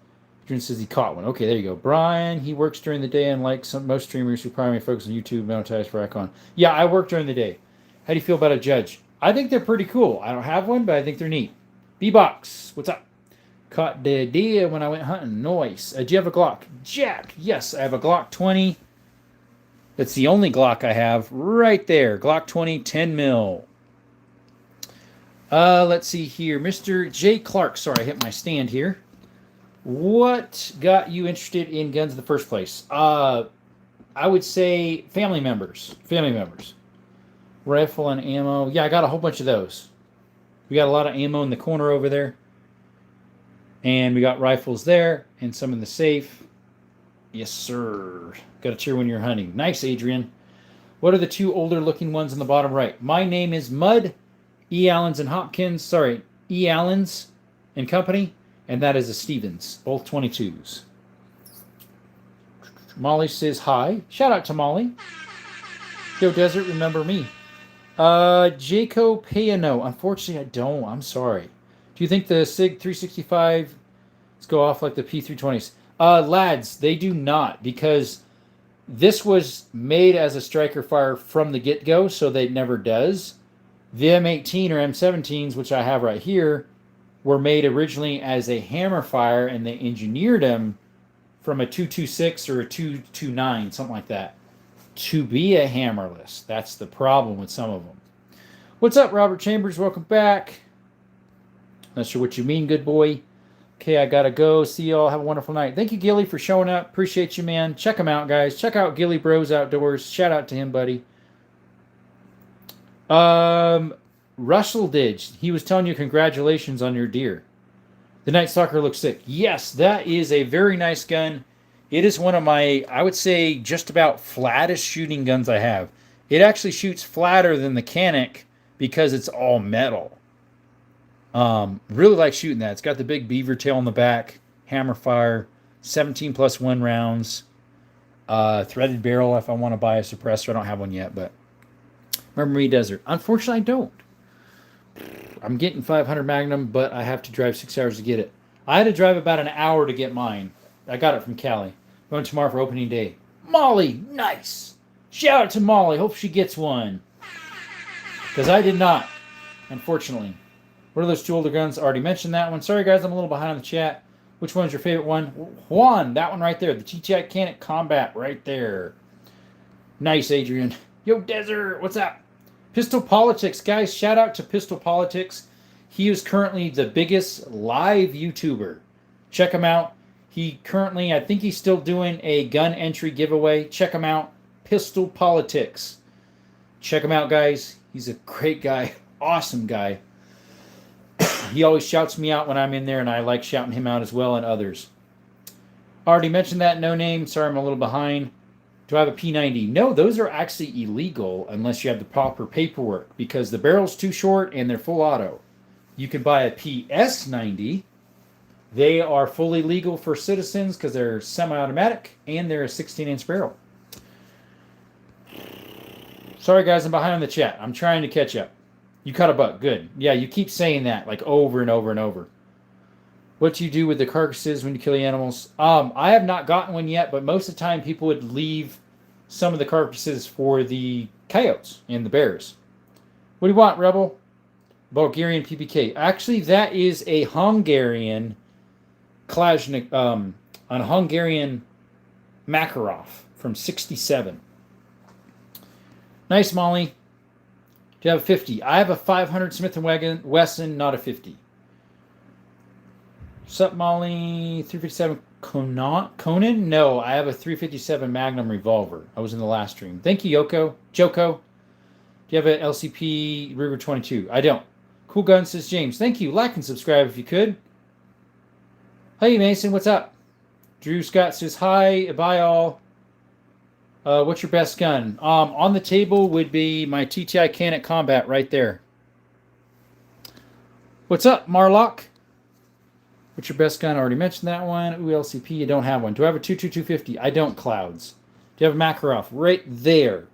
Adrian says he caught one. Okay, there you go. Brian, he works during the day, unlike most streamers who primarily focus on YouTube, monetize for Icon. Yeah, I work during the day. How do you feel about a Judge? I think they're pretty cool. I don't have one, but I think they're neat. B-Box, what's up? Caught the deer when I went hunting. Nice. Do you have a Glock? Jack, yes, I have a Glock 20. That's the only Glock I have right there. Glock 20, 10 mil. Let's see here. Mr. J. Clark. Sorry, I hit my stand here. What got you interested in guns in the first place? I would say family members. Rifle and ammo. Yeah, I got a whole bunch of those. We got a lot of ammo in the corner over there. And we got rifles there and some in the safe. Yes, sir. Got to cheer when you're hunting. Nice, Adrian. What are the two older looking ones on the bottom right? My name is Mud, E. Allens and Hopkins. Sorry, E. Allens and Company. And that is a Stevens. Both 22s. Molly says hi. Shout out to Molly. Yo, Desert, remember me. Jaco Payano. Unfortunately, I don't. I'm sorry. Do you think the SIG 365s go off like the P320s? Lads, they do not, because this was made as a striker fire from the get-go, so it never does. The M18 or M17s, which I have right here, were made originally as a hammer fire, and they engineered them from a 226 or a 229, something like that, to be a hammerless. That's the problem with some of them. What's up, Robert Chambers? Welcome back. Not sure what you mean, good boy. Okay, I gotta go. See y'all. Have a wonderful night. Thank you, Gilly, for showing up. Appreciate you, man. Check him out, guys. Check out Gilly Bros Outdoors. Shout out to him, buddy. Russell did. He was telling you congratulations on your deer. The Night Stalker looks sick. Yes, that is a very nice gun. It is one of my, I would say, just about flattest shooting guns I have. It actually shoots flatter than the Canic because it's all metal. Really like shooting that. It's got the big beaver tail on the back, hammer fire, 17 plus 1 rounds, threaded barrel if I want to buy a suppressor. I don't have one yet, but remember me, Desert. Unfortunately, I don't. I'm getting 500 Magnum, but I have to drive 6 hours to get it. I had to drive about an hour to get mine. I got it from Cali. Going tomorrow for opening day. Molly, nice. Shout out to Molly. Hope she gets one. Because I did not, unfortunately. What are those two older guns? I already mentioned that one. Sorry, guys, I'm a little behind on the chat. Which one's your favorite one? Juan, that one right there. The GTI Canic Combat right there. Nice, Adrian. Yo, Desert, what's up? Pistol Politics, guys. Shout out to Pistol Politics. He is currently the biggest live YouTuber. Check him out. He currently, I think he's still doing a gun entry giveaway. Check him out. Pistol Politics. Check him out, guys. He's a great guy. Awesome guy. He always shouts me out when I'm in there, and I like shouting him out as well, and others. Already mentioned that. No name. Sorry, I'm a little behind. Do I have a P90? No, those are actually illegal unless you have the proper paperwork, because the barrel's too short and they're full auto. You can buy a PS90. They are fully legal for citizens because they're semi-automatic and they're a 16-inch barrel. Sorry, guys, I'm behind on the chat. I'm trying to catch up. You caught a buck. Good. Yeah, you keep saying that like over and over and over. What do you do with the carcasses when you kill the animals? I have not gotten one yet, but most of the time people would leave some of the carcasses for the coyotes and the bears. What do you want, Rebel? Bulgarian PPK. Actually, that is a Hungarian Kalashnik, an Hungarian Makarov from 67. Nice, Molly. Do you have a 50? I have a 500 Smith & Wesson, not a 50. Sup, Molly? 357 Conan? No, I have a 357 Magnum revolver. I was in the last stream. Thank you, Yoko. Joko. Do you have an LCP Ruger 22? I don't. Cool Gun says James. Thank you. Like and subscribe if you could. Hey, Mason. What's up? Drew Scott says hi. Bye, all. What's your best gun? On the table would be my TTI Canet Combat right there. What's up, Marlock? What's your best gun? I already mentioned that one. Ooh, LCP. I don't have one. Do I have a 22250? I don't, Clouds. Do you have a Makarov? Right there.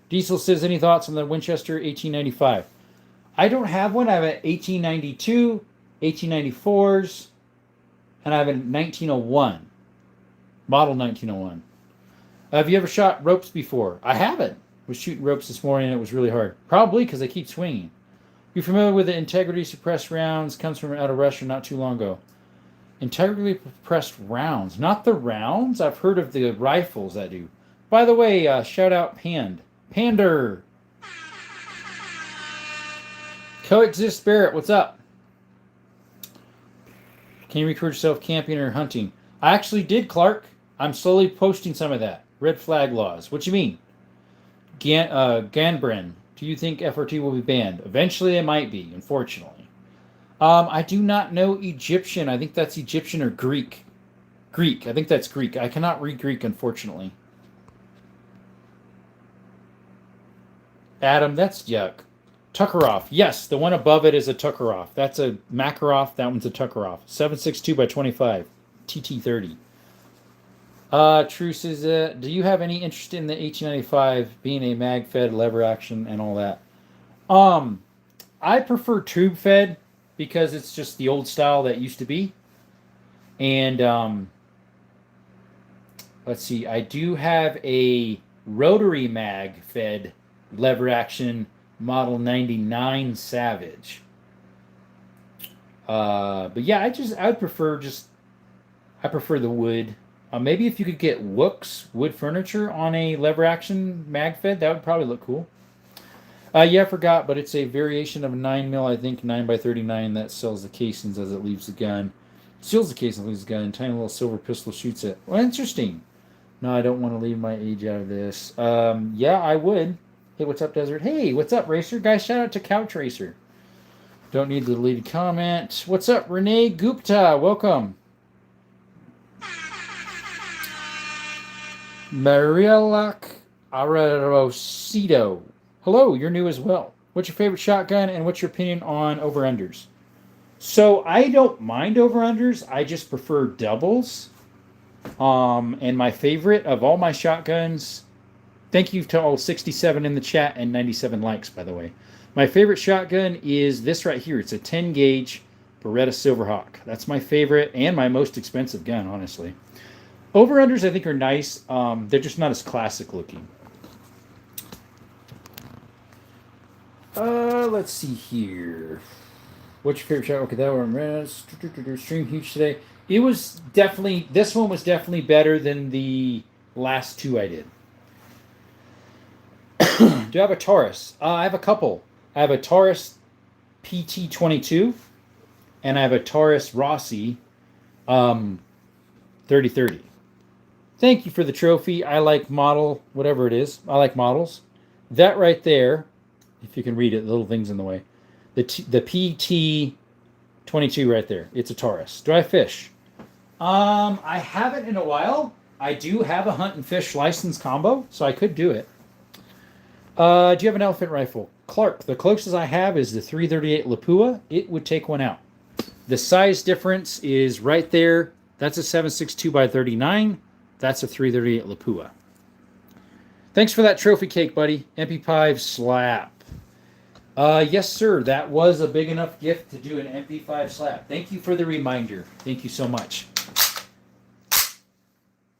Diesel says, any thoughts on the Winchester 1895? I don't have one. I have an 1892, 1894s, and I have a 1901. Model 1901. Have you ever shot ropes before? I haven't. I was shooting ropes this morning and it was really hard. Probably because I keep swinging. You familiar with the integrity suppressed rounds? Comes from out of Russia not too long ago. Integrity suppressed rounds. Not the rounds. I've heard of the rifles that do. By the way, shout out Pander. Coexist Barrett, what's up? Can you record yourself camping or hunting? I actually did, Clark. I'm slowly posting some of that. Red flag laws. What you mean? Ganbren. Do you think FRT will be banned? Eventually it might be, unfortunately. I do not know Egyptian. I think that's Egyptian or Greek. Greek. I think that's Greek. I cannot read Greek, unfortunately. Adam, that's yuck. Tuckeroff. Yes, the one above it is a Tuckeroff. That's a Makarov. That one's a Tuckeroff. 7.62 by 25. TT30. True says, do you have any interest in the 1895 being a mag-fed lever action and all that? I prefer tube-fed because it's just the old style that used to be. And, let's see, I do have a rotary mag-fed lever action model 99 Savage. But yeah, I prefer the wood. Maybe if you could get Wook's wood furniture on a lever action mag fed, that would probably look cool. Yeah, I forgot, but it's a variation of a 9mm, I think, 9x39 that sells the casings as it leaves the gun. Seals the casing, leaves the gun. Tiny little silver pistol shoots it. Well, interesting. No, I don't want to leave my age out of this. Yeah, I would. Hey, what's up, Desert? Hey, what's up, Racer? Guys, shout out to Couch Racer. Don't need the deleted comment. What's up, Renee Gupta? Welcome. Marielak Arrocido. Hello, you're new as well. What's your favorite shotgun and what's your opinion on over-unders? So I don't mind over-unders. I just prefer doubles. And my favorite of all my shotguns, thank you to all 67 in the chat and 97 likes, by the way. My favorite shotgun is this right here. It's a 10 gauge Beretta Silverhawk. That's my favorite and my most expensive gun, honestly. Over-unders, I think, are nice. They're just not as classic looking. Let's see here. What's your favorite shot? Okay, that one. Stream huge today. It was definitely, this one was definitely better than the last two I did. Do I have a Taurus? I have a couple. I have a Taurus PT22, and I have a Taurus Rossi 3030. Thank you for the trophy. I like model, whatever it is. I like models. That right there, if you can read it, the little thing's in the way. The PT22 right there. It's a Taurus. Do I fish? I haven't in a while. I do have a hunt and fish license combo, so I could do it. Do you have an elephant rifle? Clark, the closest I have is the 338 Lapua. It would take one out. The size difference is right there. That's a 7.62 by 39. That's a 338 Lapua. Thanks for that trophy cake, buddy. MP5 slap. Yes, sir. That was a big enough gift to do an MP5 slap. Thank you for the reminder. Thank you so much.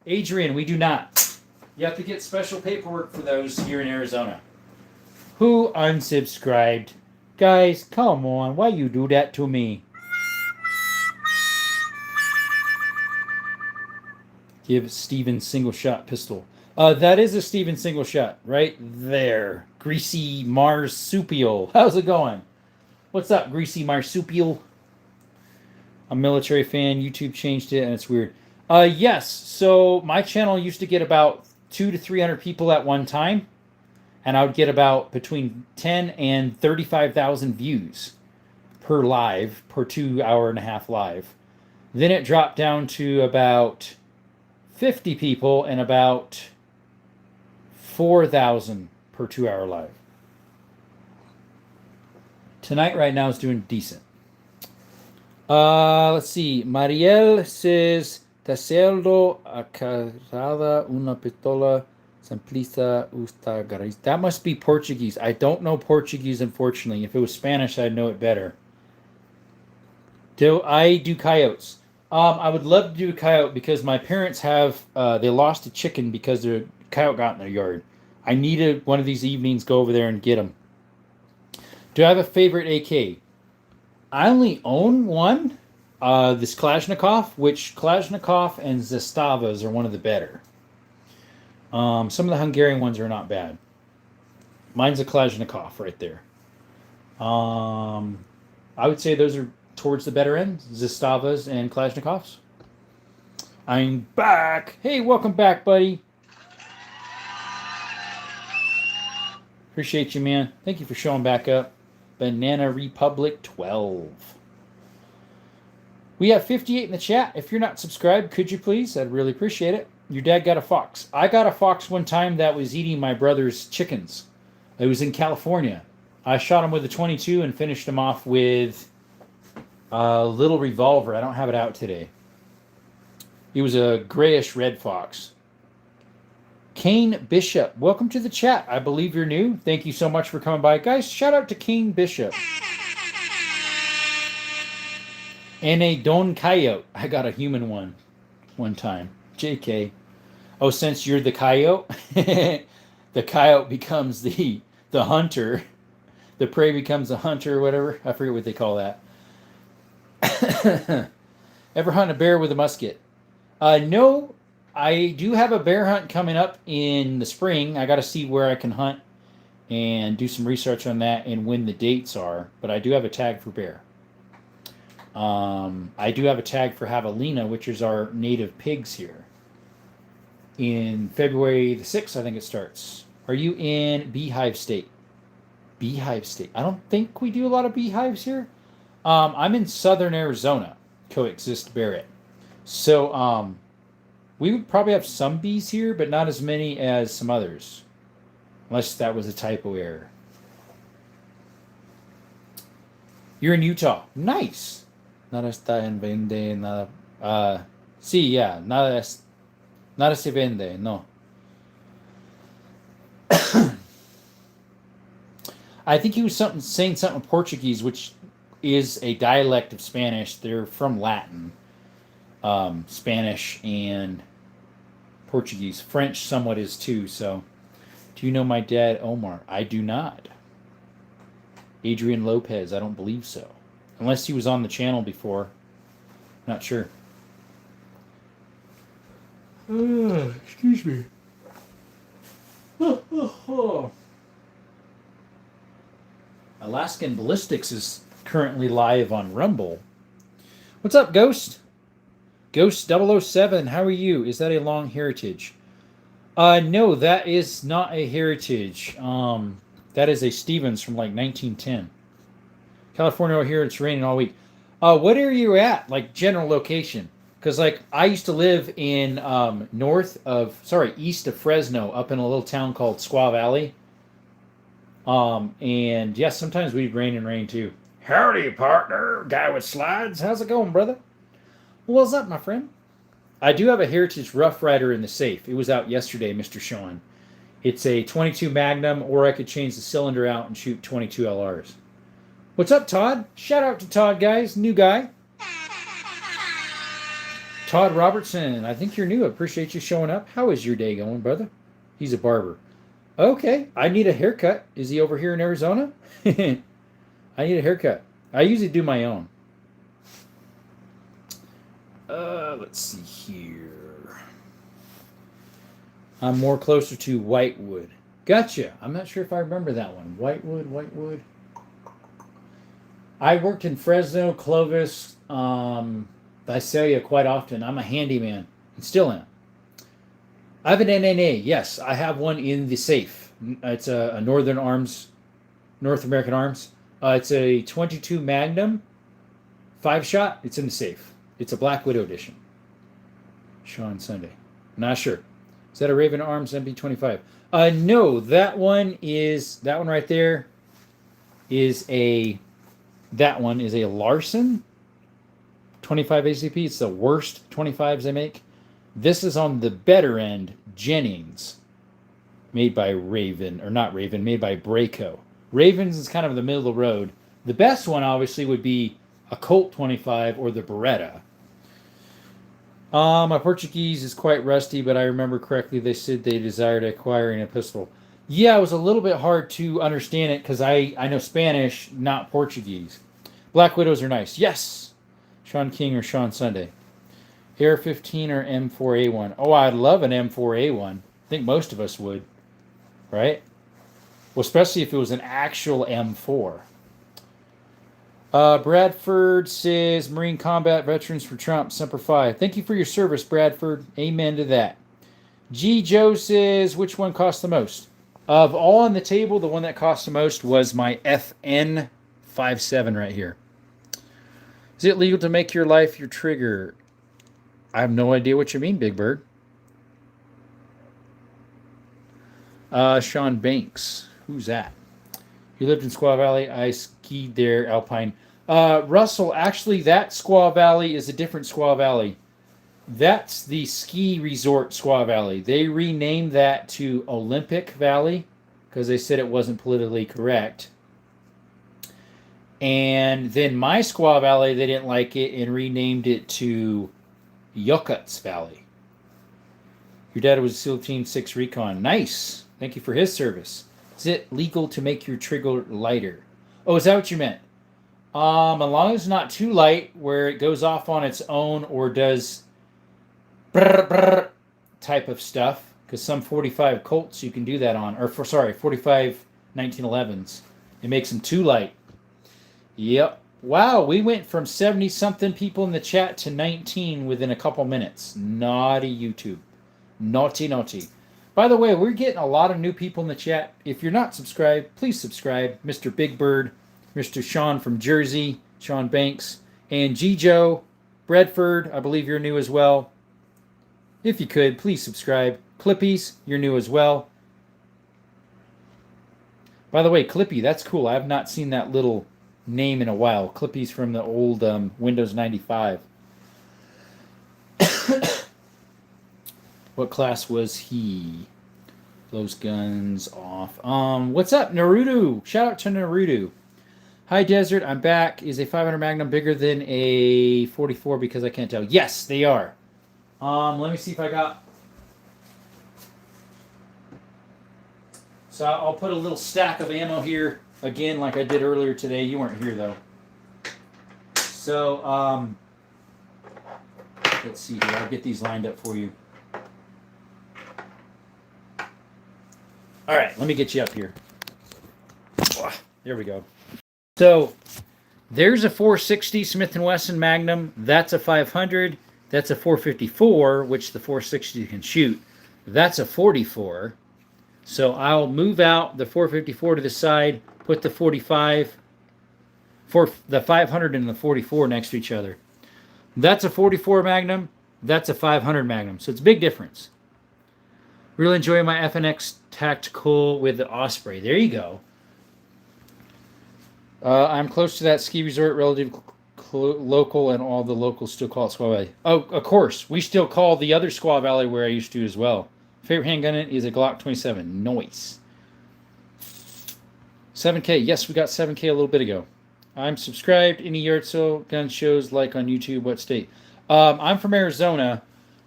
Adrian, we do not. You have to get special paperwork for those here in Arizona. Who unsubscribed? Guys, come on. Why you do that to me? Give Steven single shot pistol. That is a Steven single shot right there. Greasy Marsupial. How's it going? What's up, Greasy Marsupial? a military fan. YouTube changed it, and it's weird. Yes. So my channel used to get about 200 to 300 people at one time, and I would get about between 10 and 35,000 views per live, per 2 hour and a half live. Then it dropped down to about 50 people and about 4,000 per 2 hour live. Tonight, right now, is doing decent. Let's see. Mariel says, Taceldo acarrada una pistola simplista ustagaris. That must be Portuguese. I don't know Portuguese, unfortunately. If it was Spanish, I'd know it better. Do I do coyotes? I would love to do a coyote because my parents have, they lost a chicken because their coyote got in their yard. I needed one of these evenings go over there and get them. Do I have a favorite AK? I only own one, this Kalashnikov, which Kalashnikov and Zastavas are one of the better. Some of the Hungarian ones are not bad. Mine's a Kalashnikov right there. I would say those are towards the better end, Zastavas and Kalashnikovs. I'm back. Hey, welcome back, buddy. Appreciate you, man. Thank you for showing back up. Banana Republic 12. We have 58 in the chat. If you're not subscribed, could you please? I'd really appreciate it. Your dad got a fox. I got a fox one time that was eating my brother's chickens. It was in California. I shot him with a 22 and finished him off with a little revolver. I don't have it out today. He was a grayish red fox. Kane Bishop, welcome to the chat. I believe you're new. Thank you so much for coming by. Guys, shout out to Kane Bishop. And a Don Coyote. I got a human one time. JK. Oh, since you're the coyote, the coyote becomes the hunter. The prey becomes the hunter or whatever. I forget what they call that. Ever hunt a bear with a musket? No. I do have a bear hunt coming up in the spring. I got to see where I can hunt and do some research on that and when the dates are. But I do have a tag for bear. I do have a tag for javelina, which is our native pigs here. In February the 6th, I think it starts. Are you in Beehive State? Beehive State. I don't think we do a lot of beehives here. I'm in southern Arizona, Coexist Barrett. So, we would probably have some bees here, but not as many as some others. Unless that was a typo error. You're in Utah. Nice. Nada está en vende, nada. Sí, yeah. Nada se vende, no. I think he was saying something in Portuguese, which is a dialect of Spanish. They're from Latin. Spanish and Portuguese. French somewhat is too, so. Do you know my dad, Omar? I do not. Adrian Lopez, I don't believe so. Unless he was on the channel before. Not sure. Excuse me. Alaskan Ballistics is currently live on Rumble. What's up, Ghost? Ghost 007, how are you? Is that a long heritage? No, that is not a heritage. That is a Stevens from like 1910. California over here, it's raining all week. What area are you at? Like general location? Because like I used to live in east of Fresno, up in a little town called Squaw Valley. And yes, sometimes we'd rain and rain too. Howdy, partner, guy with slides. How's it going, brother? What's up, my friend? I do have a Heritage Rough Rider in the safe. It was out yesterday, Mr. Sean. It's a 22 Magnum, or I could change the cylinder out and shoot 22 LRs. What's up, Todd? Shout out to Todd, guys. New guy. Todd Robertson, I think you're new. I appreciate you showing up. How is your day going, brother? He's a barber. Okay, I need a haircut. Is he over here in Arizona? I need a haircut. I usually do my own. Let's see here. I'm more closer to Whitewood. Gotcha. I'm not sure if I remember that one. Whitewood. I worked in Fresno, Clovis, I say you quite often, I'm a handyman and still am. I have an NNA. Yes, I have one in the safe. It's a Northern Arms, North American Arms. It's a 22 Magnum 5-shot. It's in the safe. It's a Black Widow edition. Sean Sunday. Not sure. Is that a Raven Arms MB25? No, that one right there is a Larson 25 ACP. It's the worst 25s they make. This is on the better end, Jennings, made by Raven, or not Raven, made by Braco. Ravens is kind of the middle of the road. The best one, obviously, would be a Colt 25 or the Beretta. My Portuguese is quite rusty, but I remember correctly they said they desired acquiring a pistol. Yeah, it was a little bit hard to understand it because I know Spanish, not Portuguese. Black Widows are nice. Yes! Sean King or Sean Sunday. Air 15 or M4A1. Oh, I'd love an M4A1. I think most of us would. Right? Well, especially if it was an actual M4. Bradford says, Marine Combat Veterans for Trump, Semper Fi. Thank you for your service, Bradford. Amen to that. G. Joe says, which one cost the most? Of all on the table, the one that cost the most was my FN57 right here. Is it legal to make your life your trigger? I have no idea what you mean, Big Bird. Sean Banks. Who's that? You lived in Squaw Valley. I skied there, Alpine. Russell, actually, that Squaw Valley is a different Squaw Valley. That's the ski resort Squaw Valley. They renamed that to Olympic Valley because they said it wasn't politically correct. And then my Squaw Valley, they didn't like it and renamed it to Yokuts Valley. Your dad was a SEAL Team 6 Recon. Nice. Thank you for his service. Is it legal to make your trigger lighter? Oh, is that what you meant? As long as it's not too light where it goes off on its own or does brr, brr type of stuff. Because some 45 Colts you can do that on. 45 1911s. It makes them too light. Yep. Wow, we went from 70-something people in the chat to 19 within a couple minutes. Naughty YouTube. Naughty, naughty. By the way, we're getting a lot of new people in the chat. If you're not subscribed, please subscribe. Mr. Big Bird, Mr. Sean from Jersey, Sean Banks, and G. Joe, Bradford, I believe you're new as well. If you could, please subscribe. Clippies, you're new as well. By the way, Clippy, that's cool. I have not seen that little name in a while. Clippy's from the old Windows 95. What class was he? Blows guns off. What's up, Naruto? Shout out to Naruto. Hi, Desert. I'm back. Is a 500 Magnum bigger than a 44? Because I can't tell. Yes, they are. Let me see if I got. So I'll put a little stack of ammo here again, like I did earlier today. You weren't here though. So let's see here. I'll get these lined up for you. All right, let me get you up here. There we go. So there's a 460 Smith & Wesson Magnum. That's a 500. That's a 454, which the 460 can shoot. That's a 44. So I'll move out the 454 to the side, put the 45, for the 500 and the 44 next to each other. That's a 44 Magnum. That's a 500 Magnum. So it's a big difference. Really enjoy my FNX Tactical with the Osprey. There you go. I'm close to that ski resort, relative local, and all the locals still call it Squaw Valley. Oh, of course. We still call the other Squaw Valley where I used to as well. Favorite handgun is a Glock 27. Noise. 7K. Yes, we got 7K a little bit ago. I'm subscribed. Any yard sale gun shows like on YouTube? What state? I'm from Arizona.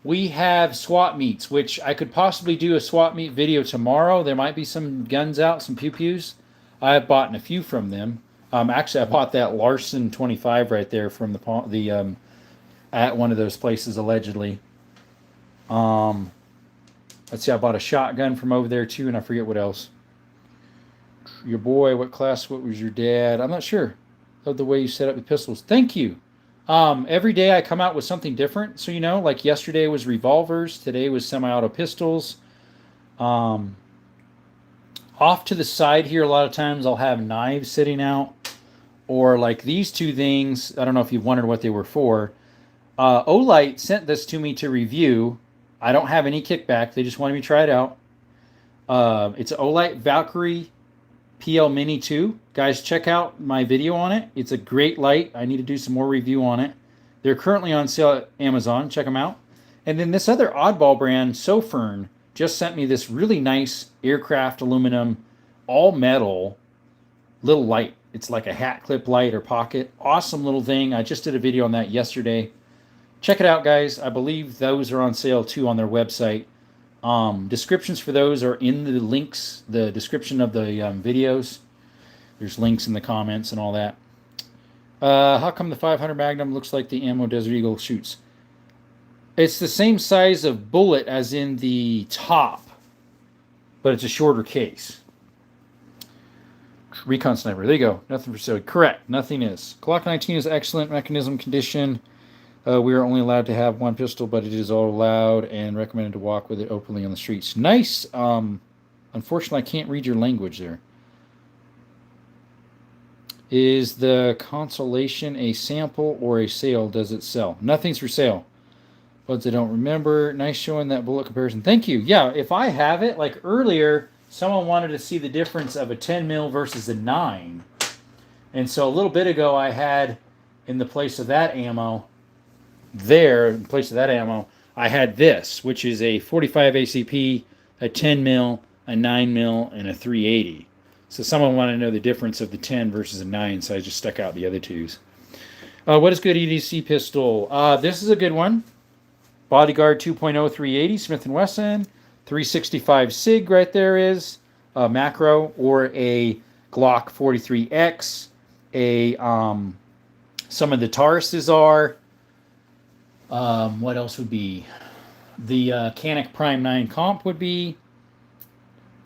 We have swap meets, which I could possibly do a swap meet video tomorrow. There might be some guns out, some pew-pews. I have bought a few from them. Actually, I bought that Larson 25 right there from the at one of those places allegedly. Let's see, I bought a shotgun from over there too, and I forget what else. Your boy, what class? What was your dad? I'm not sure. Love the way you set up the pistols. Thank you. Every day I come out with something different. So, like yesterday was revolvers. Today was semi-auto pistols. Um, Off to the side here, a lot of times I'll have knives sitting out. Or like these two things. I don't know if you've wondered what they were for. Olight sent this to me to review. I don't have any kickback. They just wanted me to try it out. It's an Olight Valkyrie PL Mini 2. Guys, check out my video on it. It's a great light. I need to do some more review on it. They're currently on sale at Amazon. Check them out. And then this other oddball brand, Sofern, just sent me this really nice aircraft aluminum, all metal, little light. It's like a hat clip light or pocket. Awesome little thing. I just did a video on that yesterday. Check it out, guys. I believe those are on sale too on their website. Descriptions for those are in the links, the description of the videos. There's links in the comments and all that. How come the 500 Magnum looks like the ammo Desert Eagle shoots? It's the same size of bullet as in the top, but it's a shorter case. Recon Sniper. There you go. Nothing for sale. Correct. Nothing is. Glock 19 is excellent mechanism condition. We are only allowed to have one pistol, but it is all allowed and recommended to walk with it openly on the streets. Nice. Unfortunately, I can't read your language there. Is the consolation a sample or a sale? Does it sell? Nothing's for sale. But I don't remember. Nice showing that bullet comparison. Thank you. Yeah, if I have it, like earlier, someone wanted to see the difference of a 10 mil versus a 9. And so a little bit ago, I had, in the place of that ammo, I had this, which is a 45 ACP, a 10 mil, a 9 mil, and a 380. So someone wanted to know the difference of the 10 versus a 9, so I just stuck out the other twos. What is good EDC pistol? This is a good one. Bodyguard 2.0 380 Smith & Wesson. 365 SIG right there is a macro, or a Glock 43X. Some of the Tauruses are. What else would be? The Canik Prime 9 comp would be.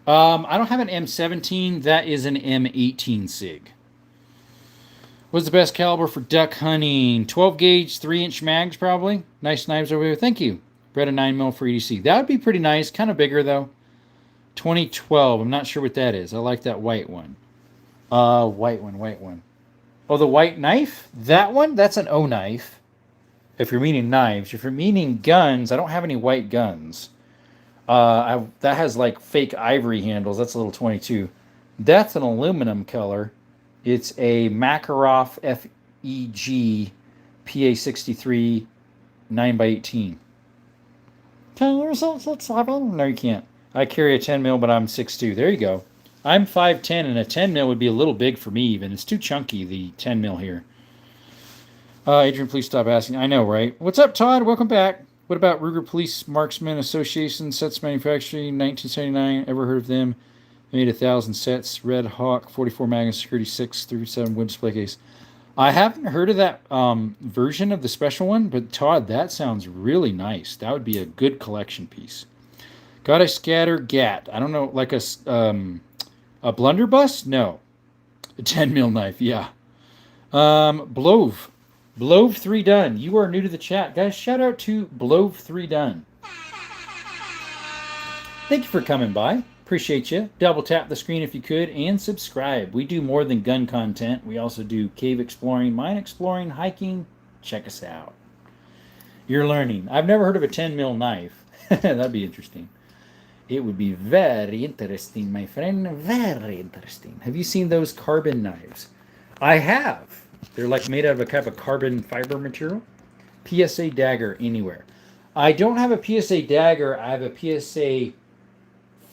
I don't have an M17. That is an M18 SIG. What's the best caliber for duck hunting? 12 gauge, 3-inch mags probably. Nice knives over here. Thank you. Bred a 9mm for EDC. That would be pretty nice. Kind of bigger though. 2012. I'm not sure what that is. I like that white one. White one. Oh, the white knife? That one? That's an O knife. If you're meaning knives. If you're meaning guns, I don't have any white guns. That has like fake ivory handles. That's a little 22. That's an aluminum color. It's a Makarov FEG PA63 9x18. Can you use it 6'7"? No, you can't. I carry a 10 mil, but I'm 6'2". There you go. I'm 5'10", and a 10 mil would be a little big for me even. It's too chunky, the 10 mil here. Adrian, please stop asking. I know, right? What's up, Todd? Welcome back. What about Ruger Police Marksman Association Sets Manufacturing, 1979? Ever heard of them? They made 1,000 sets. Red Hawk, 44 Magnum Security 637 wood display case. I haven't heard of that version of the special one, but Todd, that sounds really nice. That would be a good collection piece. Got a scatter gat. I don't know, like a blunderbuss? No. A 10 mil knife, yeah. Blove 3 Done. You are new to the chat. Guys, shout out to Blove 3 Done. Thank you for coming by. Appreciate you. Double tap the screen if you could, and subscribe. We do more than gun content. We also do cave exploring, mine exploring, hiking. Check us out. You're learning. I've never heard of a 10 mil knife. That'd be interesting. It would be very interesting, my friend. Very interesting. Have you seen those carbon knives? I have. They're like made out of a kind of a carbon fiber material. PSA dagger anywhere. I don't have a PSA dagger. I have a PSA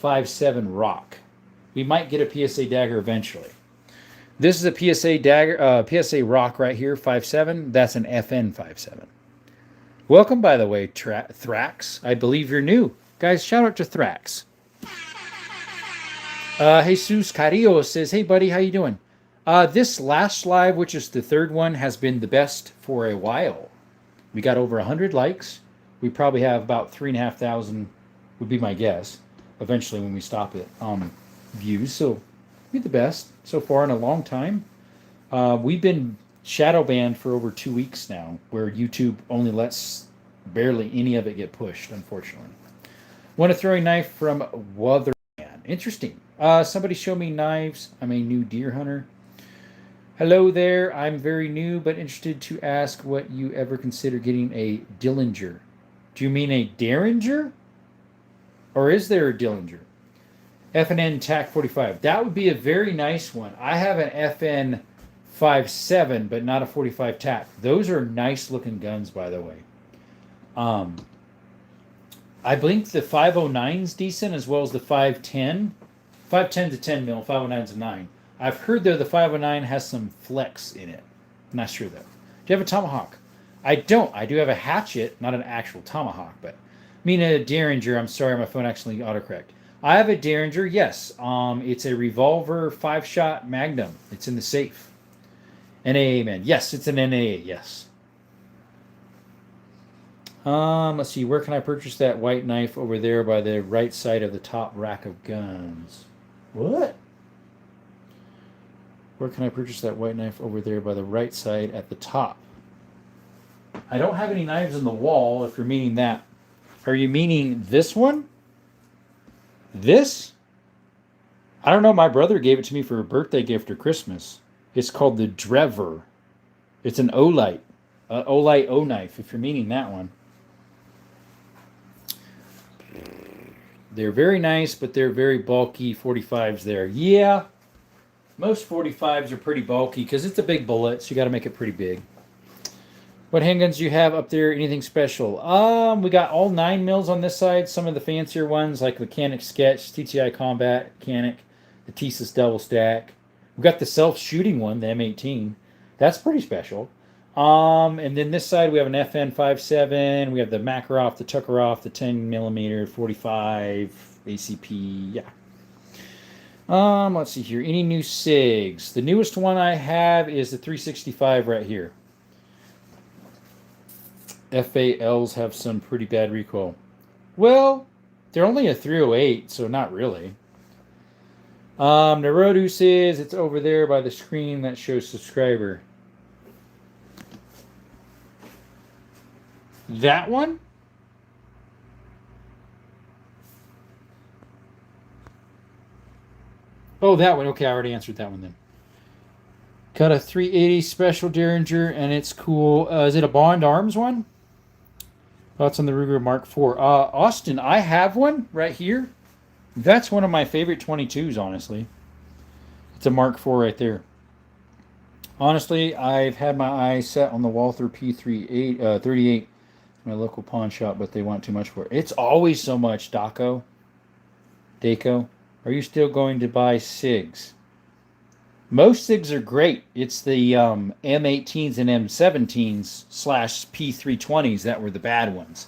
5.7 rock. We might get a PSA dagger eventually. This is a PSA dagger, PSA rock right here, 5.7. That's an FN 5.7. Welcome, by the way, Thrax. I believe you're new. Guys, shout out to Thrax. Jesus Carrillo says, hey, buddy, how you doing? This last live, which is the third one, has been the best for a while. We got over 100 likes. We probably have about 3,500, would be my guess, eventually when we stop it, views. So, be the best so far in a long time. We've been shadow banned for over 2 weeks now, where YouTube only lets barely any of it get pushed, unfortunately. Want a throwing knife from Weatherman. Interesting. Somebody show me knives. I'm a new deer hunter. Hello there. I'm very new, but interested to ask what you ever consider getting a Dillinger. Do you mean a Derringer? Or is there a Dillinger? FN TAC 45. That would be a very nice one. I have an FN 57, but not a 45 TAC. Those are nice looking guns, by the way. I think the 509 is decent, as well as the 510. 510 to 10 mil, 509 is a 9. I've heard, though, the 509 has some flex in it. I'm not sure, though. Do you have a tomahawk? I don't. I do have a hatchet, not an actual tomahawk, but I mean a Derringer. I'm sorry, my phone actually autocorrect. I have a Derringer, yes. It's a revolver 5-shot Magnum. It's in the safe. NAA, man. Yes, it's an NAA, yes. Let's see. Where can I purchase that white knife? Over there by the right side of the top rack of guns. What? Where can I purchase that white knife? Over there by the right side at the top. I don't have any knives in the wall, if you're meaning that. Are you meaning this one? This? I don't know. My brother gave it to me for a birthday gift or Christmas. It's called the Drever. It's an Olight. Olight O-knife, if you're meaning that one. They're very nice, but they're very bulky 45s there. Yeah, most 45s are pretty bulky because it's a big bullet, so you got to make it pretty big. What handguns do you have up there? Anything special? We got all 9 mils on this side. Some of the fancier ones like the Canic Sketch, TTI Combat, Canic, the Thesis Double Stack. We got the self-shooting one, the M18. That's pretty special. And then this side we have an FN 57. We have the Makarov, the Tuckeroff, the 10 millimeter, 45 ACP. Yeah. Let's see here. Any new SIGs? The newest one I have is the 365 right here. FALs have some pretty bad recoil. Well, they're only a 308, so not really. Nerodus is, it's over there by the screen that shows subscriber. That one? Oh, that one. Okay, I already answered that one then. Got a 380 Special Derringer, and it's cool. Is it a Bond Arms one? Thoughts on the Ruger Mark IV? Austin, I have one right here. That's one of my favorite 22s, honestly. It's a Mark IV right there. Honestly, I've had my eyes set on the Walther P38, my local pawn shop, but they want too much for it. It's always so much, Daco. Are you still going to buy SIGs? Most SIGs are great. It's the M18s and M17s / P320s that were the bad ones.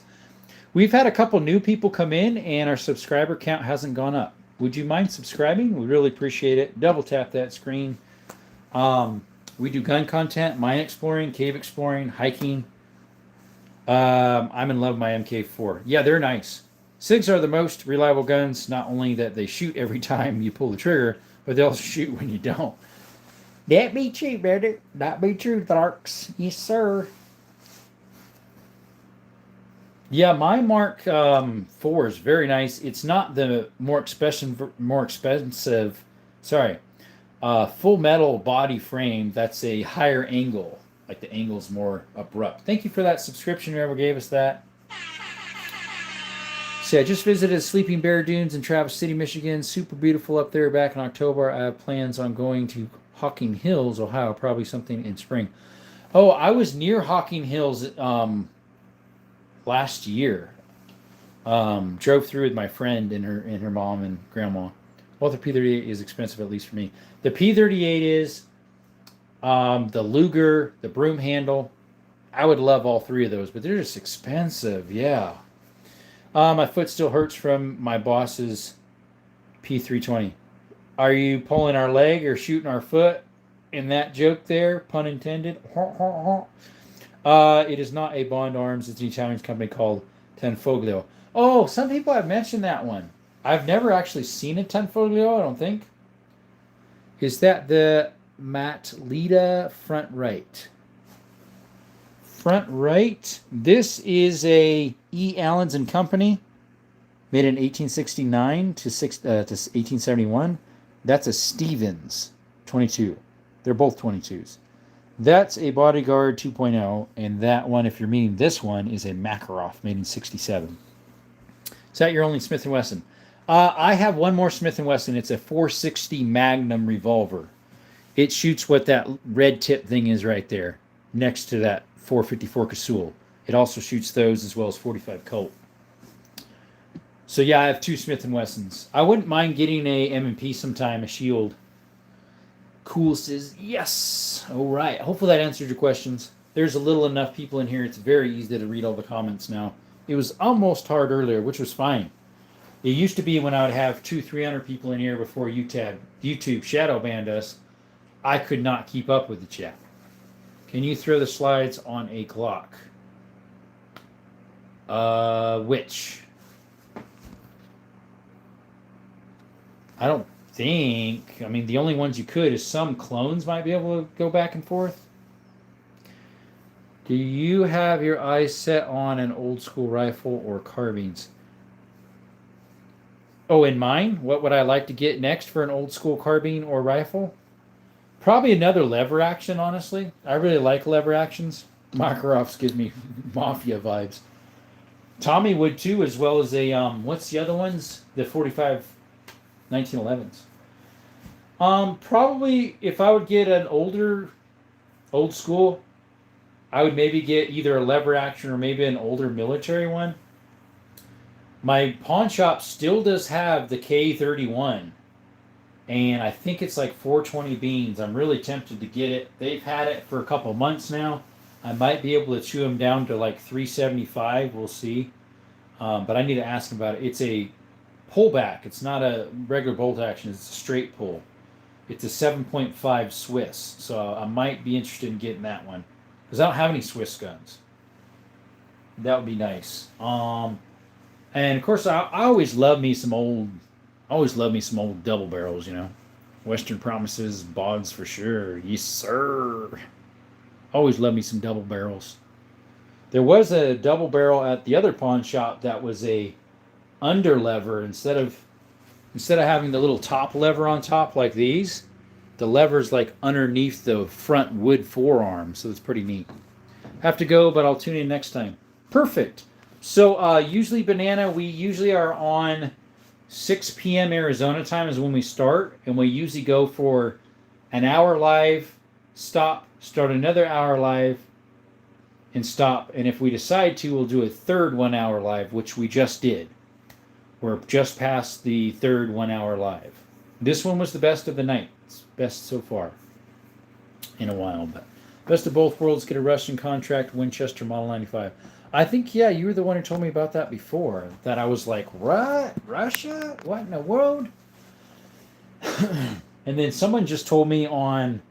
We've had a couple new people come in, and our subscriber count hasn't gone up. Would you mind subscribing? We really appreciate it. Double tap that screen. We do gun content, mine exploring, cave exploring, hiking. I'm in love with my MK4. Yeah, they're nice. SIGs are the most reliable guns, not only that they shoot every time you pull the trigger, but they also shoot when you don't. That be true, brother. That be true, Tharks. Yes, sir. Yeah, my Mark IV is very nice. It's not the more expensive, full metal body frame. That's a higher angle. Like the angle's more abrupt. Thank you for that subscription, whoever gave us that. So I just visited Sleeping Bear Dunes in Traverse City, Michigan. Super beautiful up there back in October. I have plans on going to Hocking Hills, Ohio, probably something in spring. Oh, I was near Hocking Hills last year. Drove through with my friend and her mom and grandma. Walther P38 is expensive, at least for me. The P38 is the Luger, the broom handle. I would love all three of those, but they're just expensive. Yeah. My foot still hurts from my boss's P320. Are you pulling our leg or shooting our foot in that joke there? Pun intended. It is not a Bond Arms. It's an Italian company called Tenfoglio. Oh, some people have mentioned that one. I've never actually seen a Tenfoglio, I don't think. Is that the Matt Lita, front right. Front right. This is a E. Allens and Company, made in 1869 to 1871. That's a Stevens 22. They're both 22s. That's a Bodyguard 2.0, and that one, if you're meaning this one, is a Makarov made in 67. Is that your only Smith & Wesson? I have one more Smith & Wesson. It's a 460 Magnum revolver. It shoots what that red tip thing is right there, next to that 454 Casull. It also shoots those as well as 45 Colt. So yeah, I have two Smith & Wessons. I wouldn't mind getting a M&P sometime, a Shield. Cool says yes. All right. Hopefully that answered your questions. There's a little enough people in here. It's very easy to read all the comments now. It was almost hard earlier, which was fine. It used to be when I would have 200-300 people in here before YouTube shadow banned us. I could not keep up with the chat. Can you throw the slides on a Glock? Which? I don't think. I mean, the only ones you could is some clones might be able to go back and forth. Do you have your eyes set on an old school rifle or carbines? Oh, in mine? What would I like to get next for an old school carbine or rifle? Probably another lever action, honestly. I really like lever actions. Makarovs give me Mafia vibes. Tommy would too, as well as a, what's the other ones? The 45 1911s. Probably if I would get an old school, I would maybe get either a lever action or maybe an older military one. My pawn shop still does have the K31, and I think it's like 420 beans. I'm really tempted to get it. They've had it for a couple months now. I might be able to chew them down to like 375. We'll see. But I need to ask them about it. It's a pullback. It's not a regular bolt action. It's a straight pull. It's a 7.5 Swiss. So I might be interested in getting that one, because I don't have any Swiss guns. That would be nice. And of course, I always love me some old double barrels, you know. Western Promises, Boggs for sure. Yes, sir. Always love me some double barrels. There was a double barrel at the other pawn shop that was a under lever. Instead of having the little top lever on top like these, the lever's like underneath the front wood forearm, so it's pretty neat. Have to go, but I'll tune in next time. Perfect. So usually Banana, we usually are on 6 p.m. Arizona time is when we start, and we usually go for an hour live, start another hour live, and stop. And if we decide to, we'll do a third 1 hour live, which we just did. We're just past the third 1 hour live. This one was the best of the night. It's best so far in a while. But best of both worlds, get a Russian contract, Winchester Model 95. I think, yeah, you were the one who told me about that before. That I was like, what? Russia? What in the world? And then someone just told me on,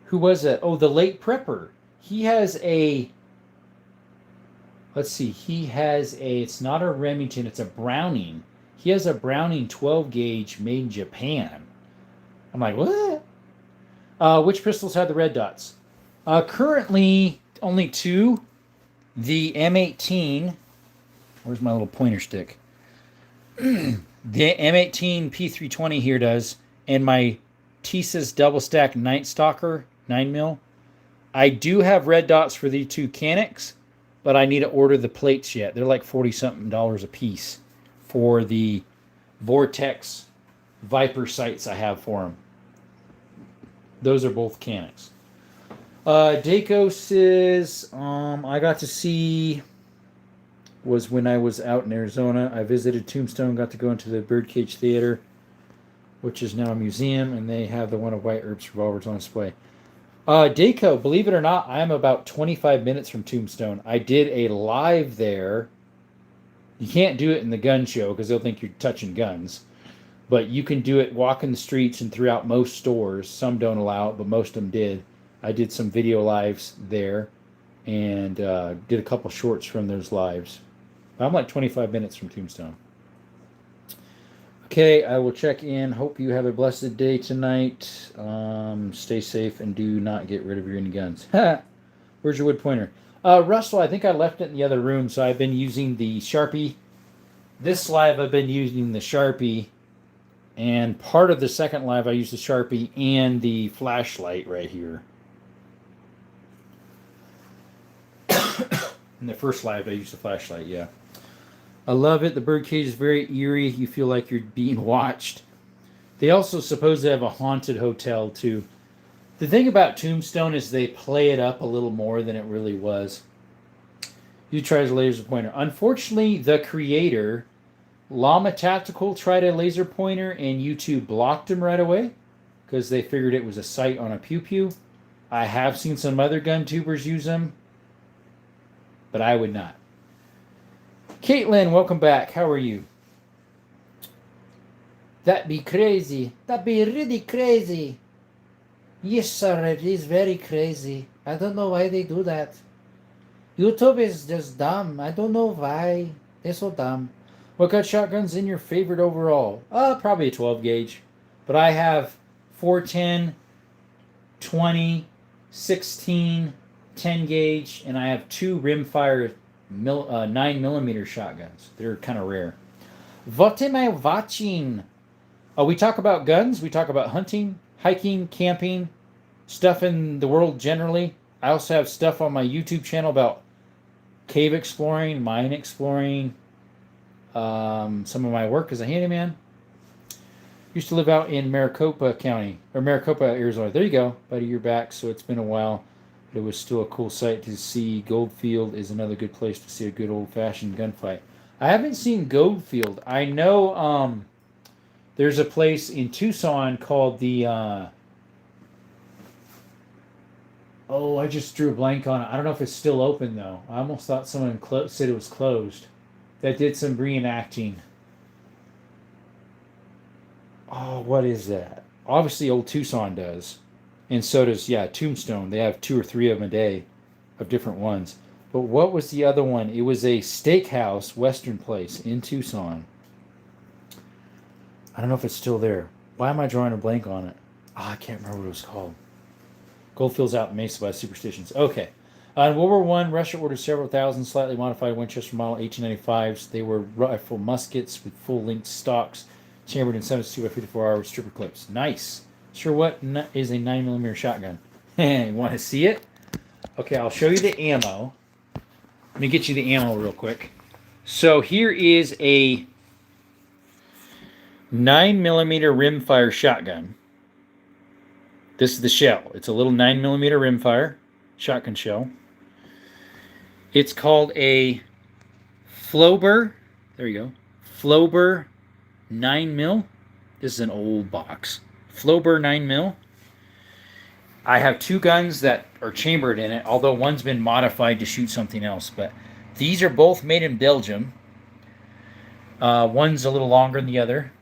who was it? Oh, the Late Prepper. He has a, let's see, it's not a Remington, it's a Browning. He has a Browning 12 gauge made in Japan. I'm like, what? Which pistols have the red dots? Currently, only two. The M18, where's my little pointer stick? The M18 P320 here does, and my Tisas double stack Night Stalker 9mm. I do have red dots for the two Canics, but I need to order the plates yet. They're like $40-something a piece for the Vortex Viper sights I have for them. Those are both Canics. Daco says, I got to see, was when I was out in Arizona. I visited Tombstone, got to go into the Birdcage Theater, which is now a museum, and they have the one of White Earp's revolvers on display. Daco, believe it or not, I am about 25 minutes from Tombstone. I did a live there. You can't do it in the gun show because they'll think you're touching guns. But you can do it walking the streets and throughout most stores. Some don't allow it, but most of them did. I did some video lives there and did a couple shorts from those lives. I'm like 25 minutes from Tombstone. Okay, I will check in. Hope you have a blessed day tonight. Stay safe and do not get rid of your any guns. Where's your wood pointer? Russell, I think I left it in the other room, so I've been using the Sharpie. This live, I've been using the Sharpie, and part of the second live, I used the Sharpie and the flashlight right here. In the first live, I used the flashlight, yeah. I love it. The birdcage is very eerie. You feel like you're being watched. They also suppose they have a haunted hotel, too. The thing about Tombstone is they play it up a little more than it really was. You tried a laser pointer. Unfortunately, the creator, Llama Tactical, tried a laser pointer, and YouTube blocked him right away because they figured it was a sight on a pew pew. I have seen some other gun tubers use them, but I would not. Caitlin, welcome back. How are you? That'd be crazy. That'd be really crazy. Yes, sir, it is very crazy. I don't know why they do that. YouTube is just dumb. I don't know why. They're so dumb. What got shotguns in your favorite overall? Probably a 12 gauge. But I have 410, 20, 16, 10 gauge, and I have two rimfire 9mm shotguns. They're kind of rare. What am I watching? We talk about guns. We talk about hunting, hiking, camping, stuff in the world generally. I also have stuff on my YouTube channel about cave exploring, mine exploring, some of my work as a handyman. Used to live out in Maricopa County, or Maricopa, Arizona. There you go, about a year back, so it's been a while. It was still a cool sight to see. Goldfield is another good place to see a good old-fashioned gunfight. I haven't seen Goldfield. I know there's a place in Tucson called the... I just drew a blank on it. I don't know if it's still open, though. I almost thought someone said it was closed. That did some reenacting. Oh, what is that? Obviously, old Tucson does. And so does, Tombstone. They have 2 or 3 of them a day of different ones. But what was the other one? It was a steakhouse, Western place in Tucson. I don't know if it's still there. Why am I drawing a blank on it? I can't remember what it was called. Goldfield's out in Mesa by Superstitions. Okay. In World War I, Russia ordered several thousand slightly modified Winchester model 1895s. They were rifle muskets with full-length stocks, chambered in 72 by 54 hour stripper clips. Nice. Sure, what is a 9mm shotgun? You want to see it? Okay, I'll show you the ammo. Let me get you the ammo real quick. So here is a 9mm rimfire shotgun. This is the shell. It's a little 9mm rimfire shotgun shell. It's called a Flober. There you go. Flober 9mm. This is an old box. Flober 9mm. I have 2 guns that are chambered in it, although one's been modified to shoot something else. But these are both made in Belgium. One's a little longer than the other.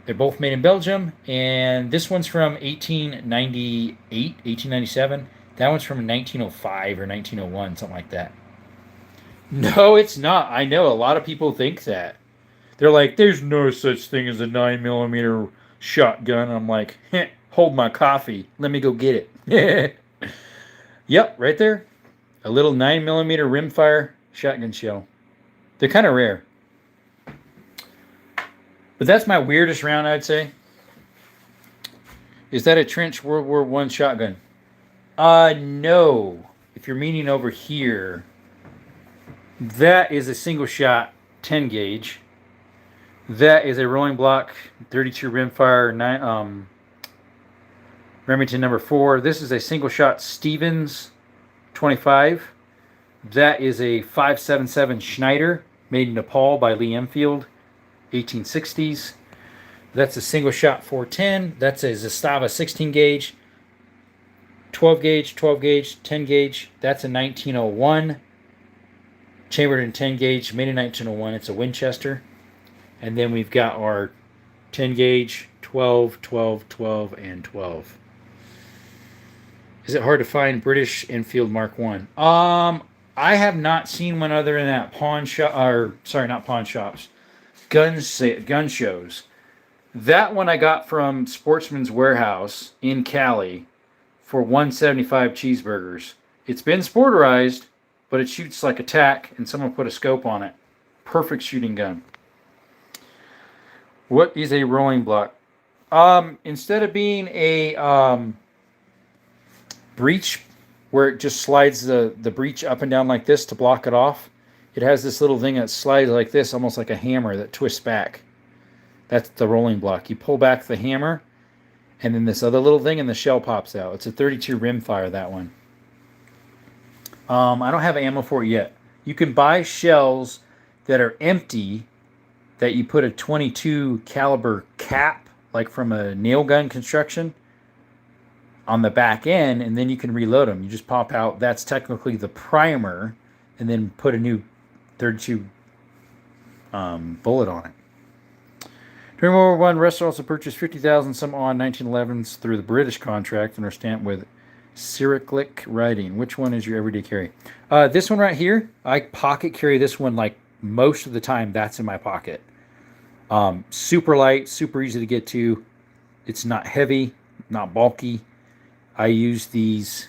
They're both made in Belgium, and this one's from 1898, 1897. That one's from 1905 or 1901, something like that. No, it's not. I know a lot of people think that. They're like, there's no such thing as a 9mm shotgun. I'm like, hold my coffee. Let me go get it. Yep, right there. A little 9mm rimfire shotgun shell. They're kind of rare. But that's my weirdest round, I'd say. Is that a trench World War I shotgun? No. If you're meaning over here, that is a single shot 10 gauge. That is a rolling block 32 rimfire Remington number 4. This is a single shot Stevens 25. That is a 5.77 Schneider made in Nepal by Lee Enfield, 1860s. That's a single shot 410. That's a Zastava 16 gauge, 12 gauge, 12 gauge, 10 gauge. That's a 1901. Chambered in 10 gauge, made in 1901. It's a Winchester. And then we've got our 10 gauge, 12, 12, 12, and 12. Is it hard to find British Enfield Mark 1? I have not seen one other than that pawn shop, or sorry, not pawn shops. gun shows. That one I got from Sportsman's Warehouse in Cali for 175 cheeseburgers. It's been sporterized, but it shoots like a tack, and someone put a scope on it. Perfect shooting gun. What is a rolling block? Instead of being a breech where it just slides the breech up and down like this to block it off, it has this little thing that slides like this, almost like a hammer that twists back. That's the rolling block. You pull back the hammer, and then this other little thing, and the shell pops out. It's a 32 rimfire, that one. I don't have ammo for it yet. You can buy shells that are empty that you put a 22 caliber cap, like from a nail gun construction, on the back end, and then you can reload them. You just pop out. That's technically the primer, and then put a new 32 bullet on it. During World War I, Russia also purchased 50,000 some odd 1911s through the British contract and are stamped with Cyrillic writing. Which one is your everyday carry? This one right here, I pocket carry this one like most of the time. That's in my pocket. Super light, super easy to get to. It's not heavy, not bulky. I use these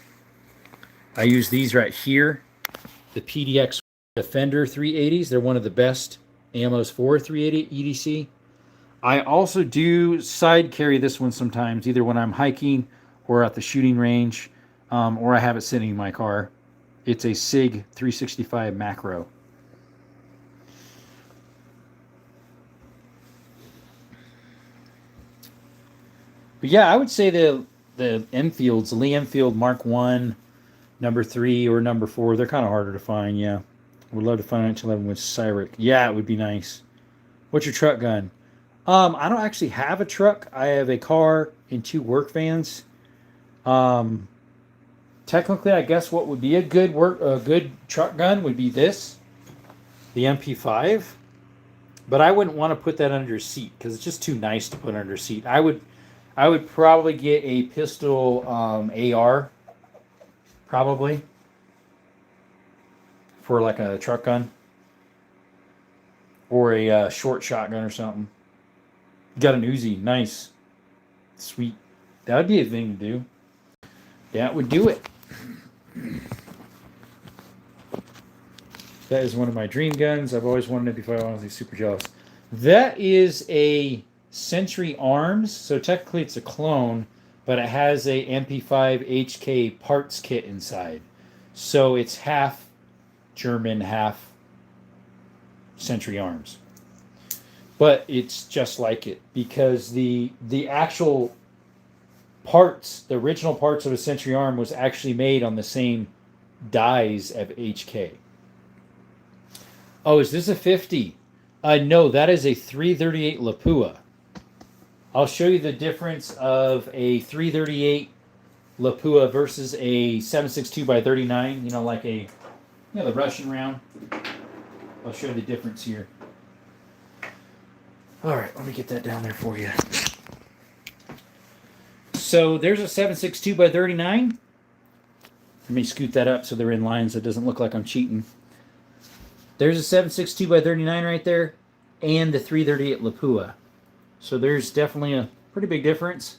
right here, the PDX Defender 380s. They're one of the best ammos for 380 EDC. I also do side carry this one sometimes, either when I'm hiking or at the shooting range, or I have it sitting in my car. It's a SIG 365 macro. But yeah, I would say the Enfields, Lee Enfield Mark 1, number 3, or number 4, they're kind of harder to find, yeah. Would love to find 1911 with Cyrillic. Yeah, it would be nice. What's your truck gun? I don't actually have a truck. I have a car and 2 work vans. Technically, I guess what would be a good truck gun would be this, the MP5. But I wouldn't want to put that under a seat because it's just too nice to put under a seat. I would probably get a pistol AR, probably, for like a truck gun, or a short shotgun or something. Got an Uzi, nice, sweet. That would be a thing to do. That would do it. That is one of my dream guns. I've always wanted it before. I was super jealous. That is a Century Arms, so technically it's a clone, but it has a MP5 HK parts kit inside. So it's half German, half Century Arms. But it's just like it, because the actual parts, the original parts of a Century Arm was actually made on the same dies of HK. Oh, is this a 50? No, that is a 338 Lapua. I'll show you the difference of a 338 Lapua versus a 7.62 by 39. Like the Russian round. I'll show you the difference here. All right, let me get that down there for you. So there's a 7.62 by 39. Let me scoot that up so they're in line so it doesn't look like I'm cheating. There's a 7.62 by 39 right there, and the 338 Lapua. So there's definitely a pretty big difference.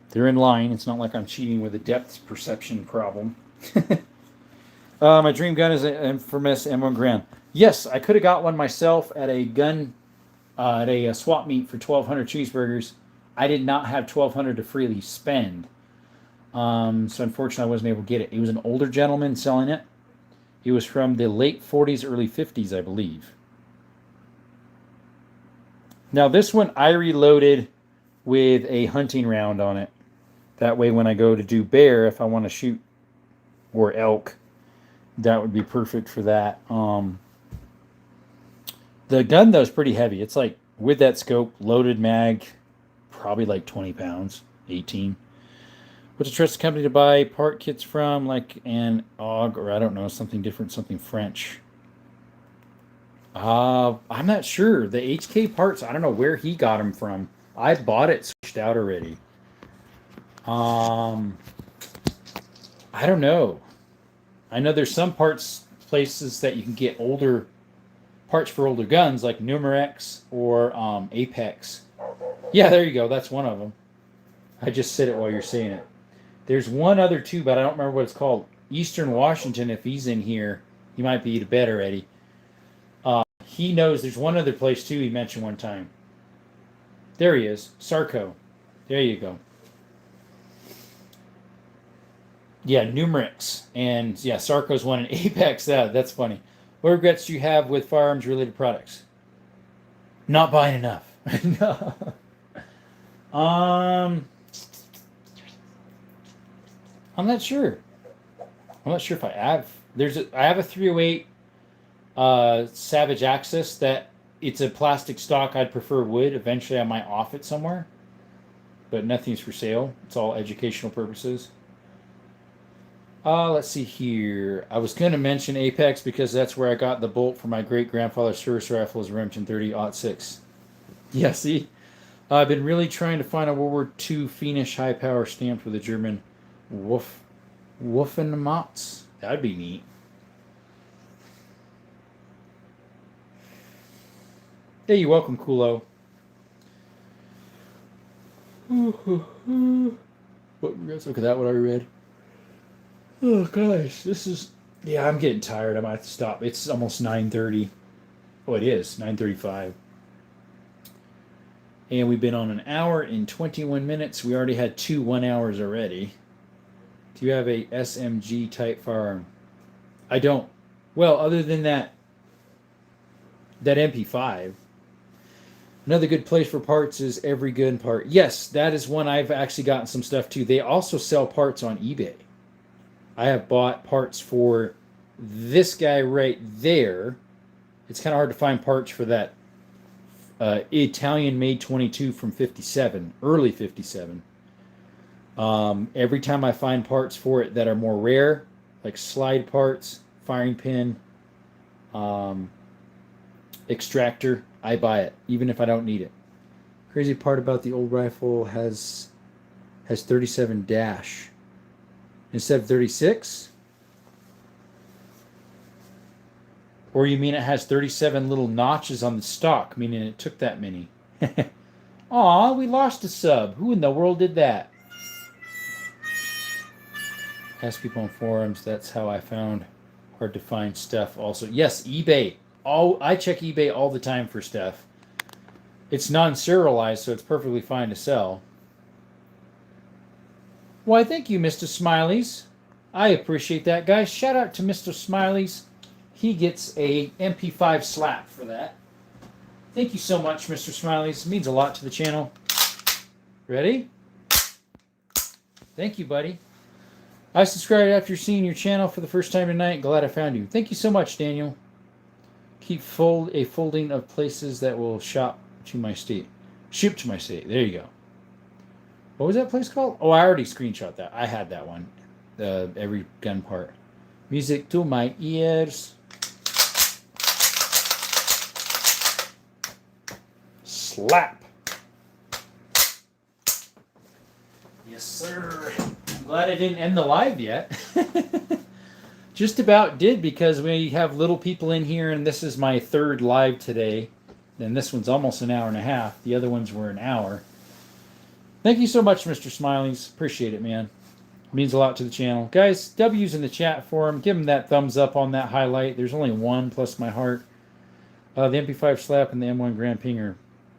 They're in line. It's not like I'm cheating with a depth perception problem. My dream gun is an infamous M1 Grand. Yes, I could have got one myself at a swap meet for 1,200 cheeseburgers. I did not have 1,200 to freely spend. So unfortunately, I wasn't able to get it. It was an older gentleman selling it. It was from the late 40s, early 50s, I believe. Now, this one I reloaded with a hunting round on it. That way, when I go to do bear, if I want to shoot, or elk, that would be perfect for that. The gun, though, is pretty heavy. It's like, with that scope, loaded mag, probably like 20 pounds, 18. What's a trusted company to buy part kits from, like an AUG, or I don't know, something different, something French? I'm not sure. The HK parts, I don't know where he got them from. I bought it switched out already. I don't know. I know there's some parts places that you can get older parts for older guns, like Numerex or Apex. Yeah, there you go. That's one of them. I just said it while you're saying it. There's one other too, but I don't remember what it's called. Eastern Washington, if he's in here, he might be to bed already. He knows there's one other place too he mentioned one time. There he is. Sarco. There you go. Yeah, Numerix. And yeah, Sarco's one in Apex. That's funny. What regrets do you have with firearms related products? Not buying enough. No. I'm not sure. I'm not sure if I have. I have a 308 Savage Axis that it's a plastic stock. I'd prefer wood. Eventually I might off it somewhere. But nothing's for sale. It's all educational purposes. Let's see here. I was going to mention Apex because that's where I got the bolt for my great-grandfather's service rifle as Remington 30-06. Yeah, see? I've been really trying to find a World War II Fiendish high-power stamped with a German Waffenmatz. That'd be neat. Hey, you're welcome, Kulo. What regrets? Look at that, what I read. Oh, gosh, this is... Yeah, I'm getting tired. I might have to stop. It's almost 9:30. Oh, it is, 9:35. And we've been on an hour and 21 minutes. We already had 2 1 hours already. Do you have a SMG type firearm? I don't. Well, other than that MP5. Another good place for parts is Every Gun Part. Yes, that is one I've actually gotten some stuff too. They also sell parts on eBay. I have bought parts for this guy right there. It's kind of hard to find parts for that Italian-made 22 from 57, early 57. Every time I find parts for it that are more rare, like slide parts, firing pin, extractor, I buy it, even if I don't need it. Crazy part about the old rifle has 37 dash instead of 36? Or you mean it has 37 little notches on the stock, meaning it took that many? Aw, we lost a sub. Who in the world did that? Ask people on forums. That's how I found hard to find stuff also. Yes, eBay. I check eBay all the time for stuff. It's non-serialized, so it's perfectly fine to sell. Why, thank you, Mr. Smileys. I appreciate that, guys. Shout out to Mr. Smileys. He gets a MP5 slap for that. Thank you so much, Mr. Smileys. It means a lot to the channel. Ready? Thank you, buddy. I subscribed after seeing your channel for the first time tonight. Glad I found you. Thank you so much, Daniel. Keep a folding of places that will shop to my state. Ship to my state. There you go. What was that place called? Oh, I already screenshot that. I had that one. Every gun part. Music to my ears. Slap. Yes, sir. I'm glad I didn't end the live yet. Just about did, because we have little people in here, and this is my third live today. And this one's almost an hour and a half. The other ones were an hour. Thank you so much, Mr. Smileys. Appreciate it, man. It means a lot to the channel. Guys, W's in the chat for him. Give him that thumbs up on that highlight. There's only one plus my heart. The MP5 slap and the M1 Grand Ping are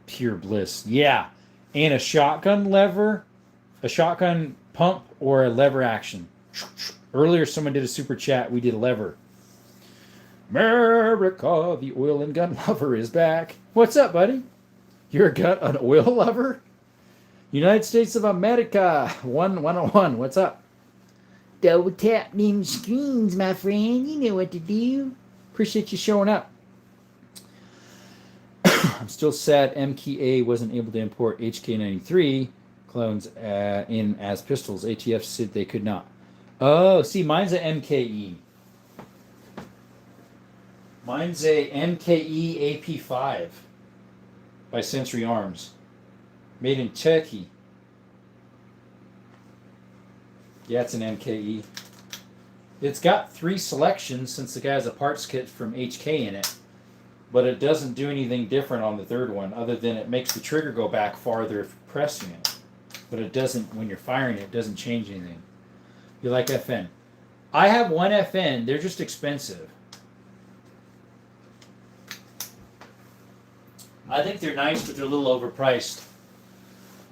pure bliss. Yeah. And a shotgun lever, a shotgun pump, or a lever action. Earlier, someone did a super chat. We did a lever. America, the oil and gun lover is back. What's up, buddy? You're an oil lover? United States of America, 101. What's up? Double tap them screens, my friend. You know what to do. Appreciate you showing up. I'm still sad MKA wasn't able to import HK93 clones in as pistols. ATF said they could not. Oh, see, mine's a MKE. Mine's a MKE AP5 by Century Arms. Made in Turkey. Yeah, it's an MKE. It's got 3 selections since the guy has a parts kit from HK in it, but it doesn't do anything different on the third one other than it makes the trigger go back farther if pressing it. But it doesn't, when you're firing it, it doesn't change anything. You like FN? I have one FN. They're just expensive. I think they're nice, but they're a little overpriced.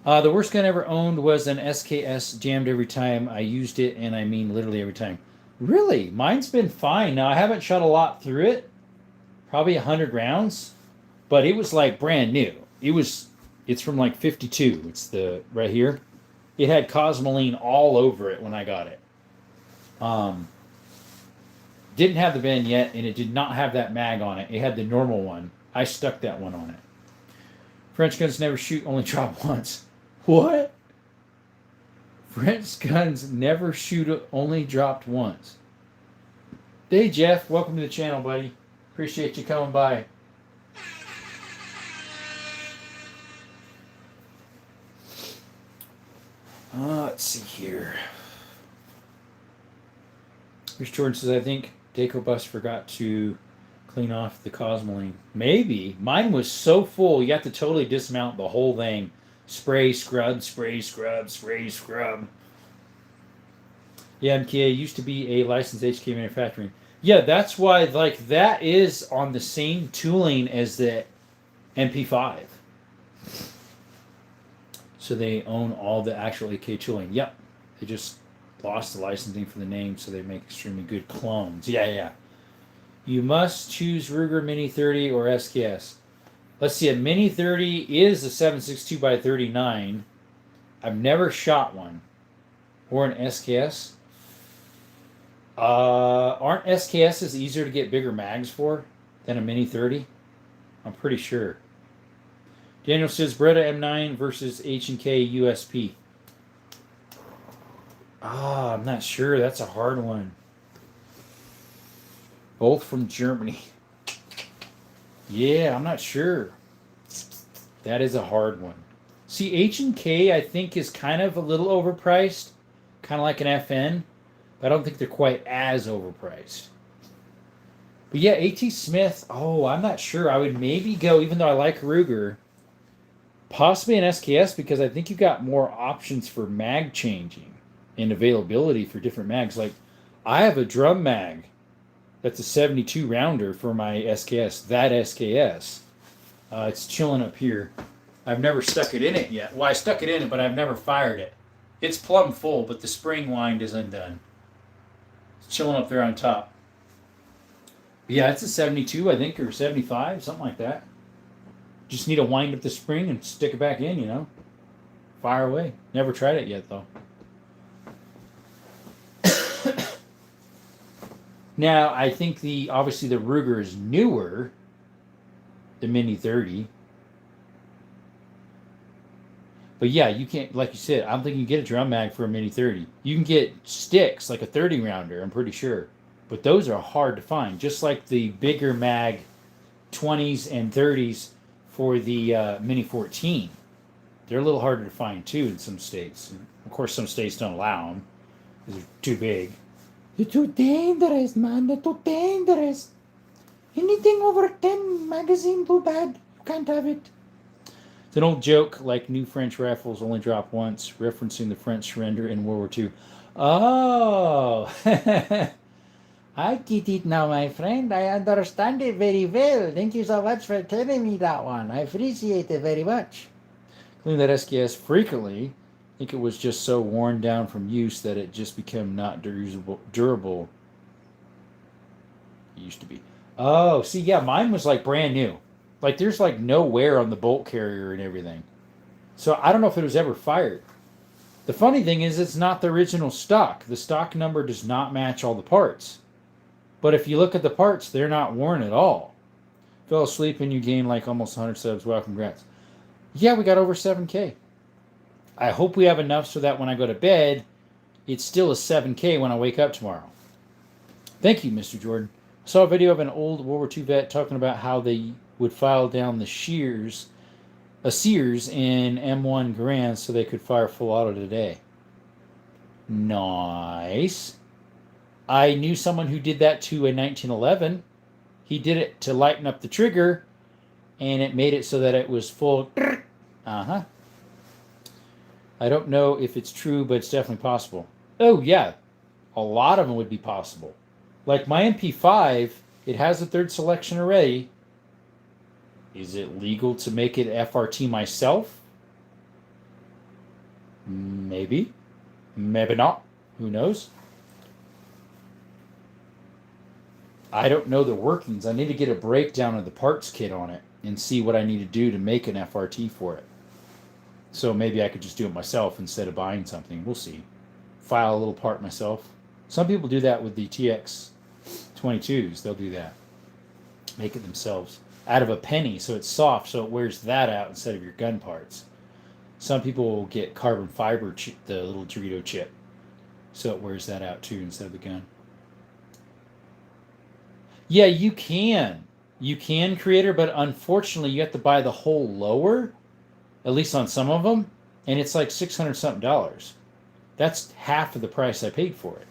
The worst gun I ever owned was an SKS, jammed every time I used it, and I mean literally every time. Really? Mine's been fine. Now, I haven't shot a lot through it. Probably 100 rounds. But it was like brand new. It's from like 52. It's the, right here. It had Cosmoline all over it when I got it. Didn't have the bend yet, and it did not have that mag on it. It had the normal one. I stuck that one on it. French guns never shoot, only drop once. What? French guns never shoot, only dropped once. Hey, Jeff. Welcome to the channel, buddy. Appreciate you coming by. Let's see here. Chris Jordan says, I think Daco Bus forgot to clean off the Cosmoline. Maybe. Mine was so full, you have to totally dismount the whole thing. Spray, scrub, spray, scrub, spray, scrub. Yeah, MKA used to be a licensed HK manufacturing. Yeah, that's why, like, that is on the same tooling as the MP5. So they own all the actual AK tooling. Yep. They just lost the licensing for the name, so they make extremely good clones. Yeah. You must choose Ruger Mini 30 or SKS. Let's see, a Mini 30 is a 7.62x39. I've never shot one. Or an SKS. Aren't SKSs easier to get bigger mags for than a Mini 30? I'm pretty sure. Daniel says Beretta M9 versus H&K USP. I'm not sure. That's a hard one. Both from Germany. Yeah, I'm not sure. That is a hard one. See, H&K I think is kind of a little overpriced. Kind of like an FN. But I don't think they're quite as overpriced. But yeah, AT Smith, I'm not sure. I would maybe go, even though I like Ruger, possibly an SKS because I think you got more options for mag changing and availability for different mags. Like, I have a drum mag that's a 72 rounder for my SKS. That SKS. It's chilling up here. I've never stuck it in it yet. Well, I stuck it in it, but I've never fired it. It's plumb full, but the spring wind is undone. It's chilling up there on top. Yeah, it's a 72, I think, or 75, something like that. Just need to wind up the spring and stick it back in, you know. Fire away. Never tried it yet, though. Now, I think obviously the Ruger is newer, the Mini 30. But yeah, you can't, like you said, I don't think you can get a drum mag for a Mini 30. You can get sticks, like a 30 rounder, I'm pretty sure. But those are hard to find, just like the bigger mag 20s and 30s for the Mini 14. They're a little harder to find, too, in some states. Of course, some states don't allow them because they're too big. They're too dangerous, man. They're too dangerous. Anything over 10 magazine, too bad. You can't have it. It's an old joke, like new French rifles only drop once, referencing the French surrender in World War II. Oh, I get it now, my friend. I understand it very well. Thank you so much for telling me that one. I appreciate it very much. Clean that SKS frequently. I think it was just so worn down from use that it just became not durable. It used to be. Oh, see, yeah, mine was like brand new. Like, there's like no wear on the bolt carrier and everything. So I don't know if it was ever fired. The funny thing is, it's not the original stock. The stock number does not match all the parts. But if you look at the parts, they're not worn at all. Fell asleep and you gained like almost 100 subs. Wow, congrats. Yeah, we got over 7K. I hope we have enough so that when I go to bed, it's still a 7K when I wake up tomorrow. Thank you, Mr. Jordan. I saw a video of an old World War II vet talking about how they would file down the Sears in M1 Garand so they could fire full auto today. Nice. I knew someone who did that to a 1911. He did it to lighten up the trigger, and it made it so that it was full. Uh-huh. I don't know if it's true, but it's definitely possible. Oh, yeah. A lot of them would be possible. Like my MP5, it has a third selection already. Is it legal to make it FRT myself? Maybe. Maybe not. Who knows? I don't know the workings. I need to get a breakdown of the parts kit on it and see what I need to do to make an FRT for it. So maybe I could just do it myself instead of buying something. We'll see. File a little part myself. Some people do that with the TX22s. They'll do that. Make it themselves. Out of a penny, so it's soft, so it wears that out instead of your gun parts. Some people will get carbon fiber, the little Dorito chip, so it wears that out too instead of the gun. Yeah, you can. You can, creator, but unfortunately you have to buy the whole lower, at least on some of them, and it's like $600 something. That's half of the price I paid for it.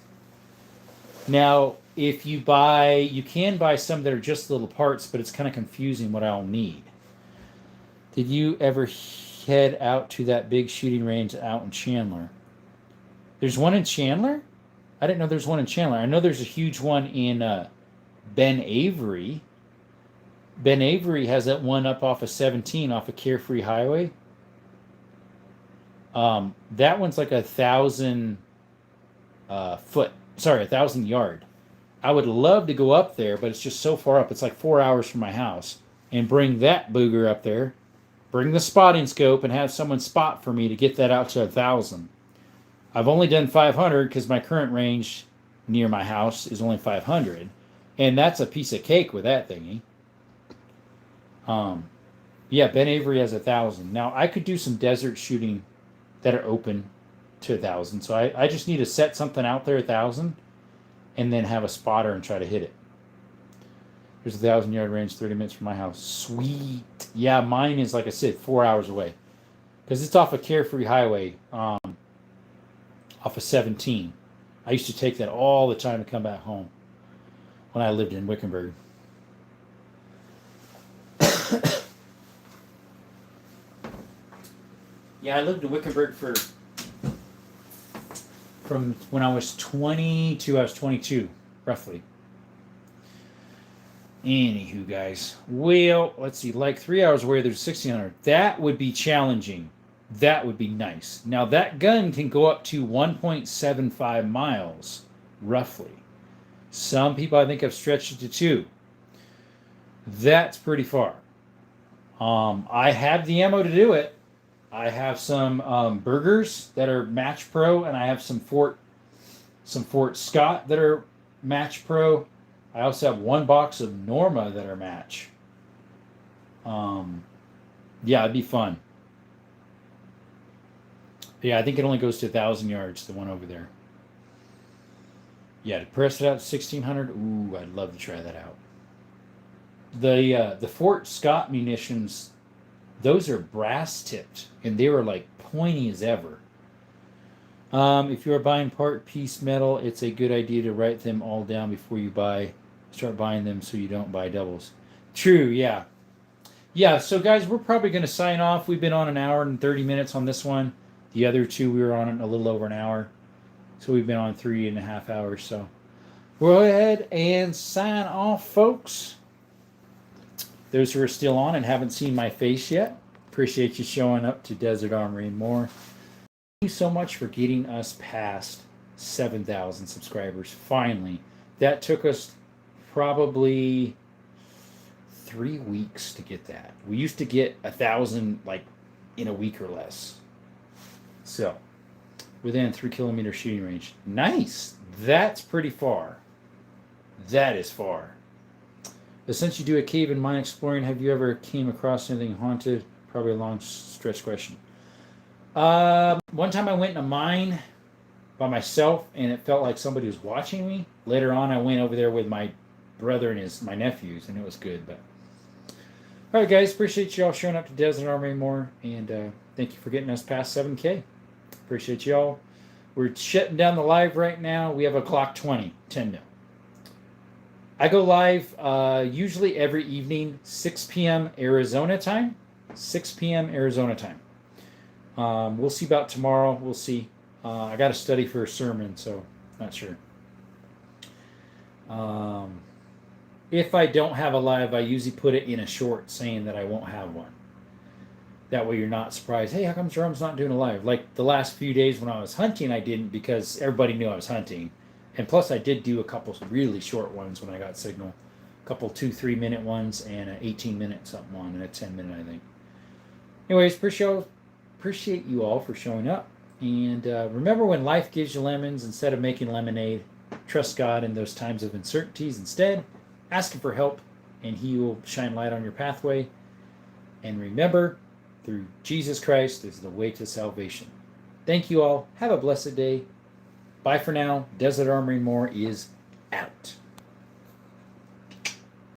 Now, if you can buy some that are just little parts, but it's kind of confusing what I'll need. Did you ever head out to that big shooting range out in Chandler? There's one in Chandler? I didn't know there's one in Chandler. I know there's a huge one in Ben Avery. Ben Avery has that one up off of 17 off of Carefree Highway. That one's like 1,000 foot. Sorry, 1,000 yard. I would love to go up there, but it's just so far up. It's like 4 hours from my house. And bring that booger up there. Bring the spotting scope and have someone spot for me to get that out to 1,000. I've only done 500 because my current range near my house is only 500. And that's a piece of cake with that thingy. Yeah, Ben Avery has 1,000. Now, I could do some desert shooting that are open to 1,000. So I just need to set something out there 1,000 and then have a spotter and try to hit it. There's 1,000 yard range, 30 minutes from my house. Sweet. Yeah, mine is, like I said, 4 hours away. Because it's off a Carefree Highway, off of 17. I used to take that all the time to come back home when I lived in Wickenburg. Yeah, I lived in Wickenburg from when I was 20 to I was 22, roughly. Anywho, guys. Well, let's see. Like 3 hours away, there's 1,600. That would be challenging. That would be nice. Now, that gun can go up to 1.75 miles, roughly. Some people, I think, have stretched it to 2. That's pretty far. I have the ammo to do it. I have some Burgers that are Match Pro, and I have some Fort Scott that are Match Pro. I also have one box of Norma that are Match. Yeah, it'd be fun. Yeah, I think it only goes to 1,000 yards, the one over there. Yeah, to press it out to 1,600, ooh, I'd love to try that out. The Fort Scott munitions, those are brass tipped, and they were like pointy as ever. If you are buying part piece metal, it's a good idea to write them all down before you start buying them so you don't buy doubles. True, yeah. Yeah, so guys, we're probably going to sign off. We've been on 1 hour and 30 minutes on this one. The other two, we were on a little over an hour. So we've been on 3.5 hours. So we'll go ahead and sign off, folks. Those who are still on and haven't seen my face yet, appreciate you showing up to Desert Armory and more. Thank you so much for getting us past 7,000 subscribers. Finally, that took us probably 3 weeks to get that. We used to get 1,000 like in a week or less. So, within 3 kilometer shooting range. Nice. That's pretty far. That is far. But since you do a cave and mine exploring, have you ever came across anything haunted? Probably a long stretch question. One time I went in a mine by myself, and it felt like somebody was watching me. Later on, I went over there with my brother and my nephews, and it was good. But all right, guys, appreciate you all showing up to Desert Armory more, and thank you for getting us past 7K. Appreciate you all. We're shutting down the live right now. We have a clock 20, 10 to. I go live usually every evening, 6 p.m. Arizona time. 6 p.m. Arizona time. We'll see about tomorrow. We'll see. I got to study for a sermon, so not sure. If I don't have a live, I usually put it in a short saying that I won't have one. That way you're not surprised. Hey, how come Jerome's not doing a live? Like the last few days when I was hunting, I didn't because everybody knew I was hunting. And plus I did do a couple really short ones when I got signal. A couple 2-3 minute ones and an 18-minute something one and a 10-minute, I think. Anyways, appreciate you all for showing up. And remember, when life gives you lemons, instead of making lemonade, trust God in those times of uncertainties instead. Ask Him for help, and He will shine light on your pathway. And remember, through Jesus Christ is the way to salvation. Thank you all. Have a blessed day. Bye for now. Desert Armory More is out.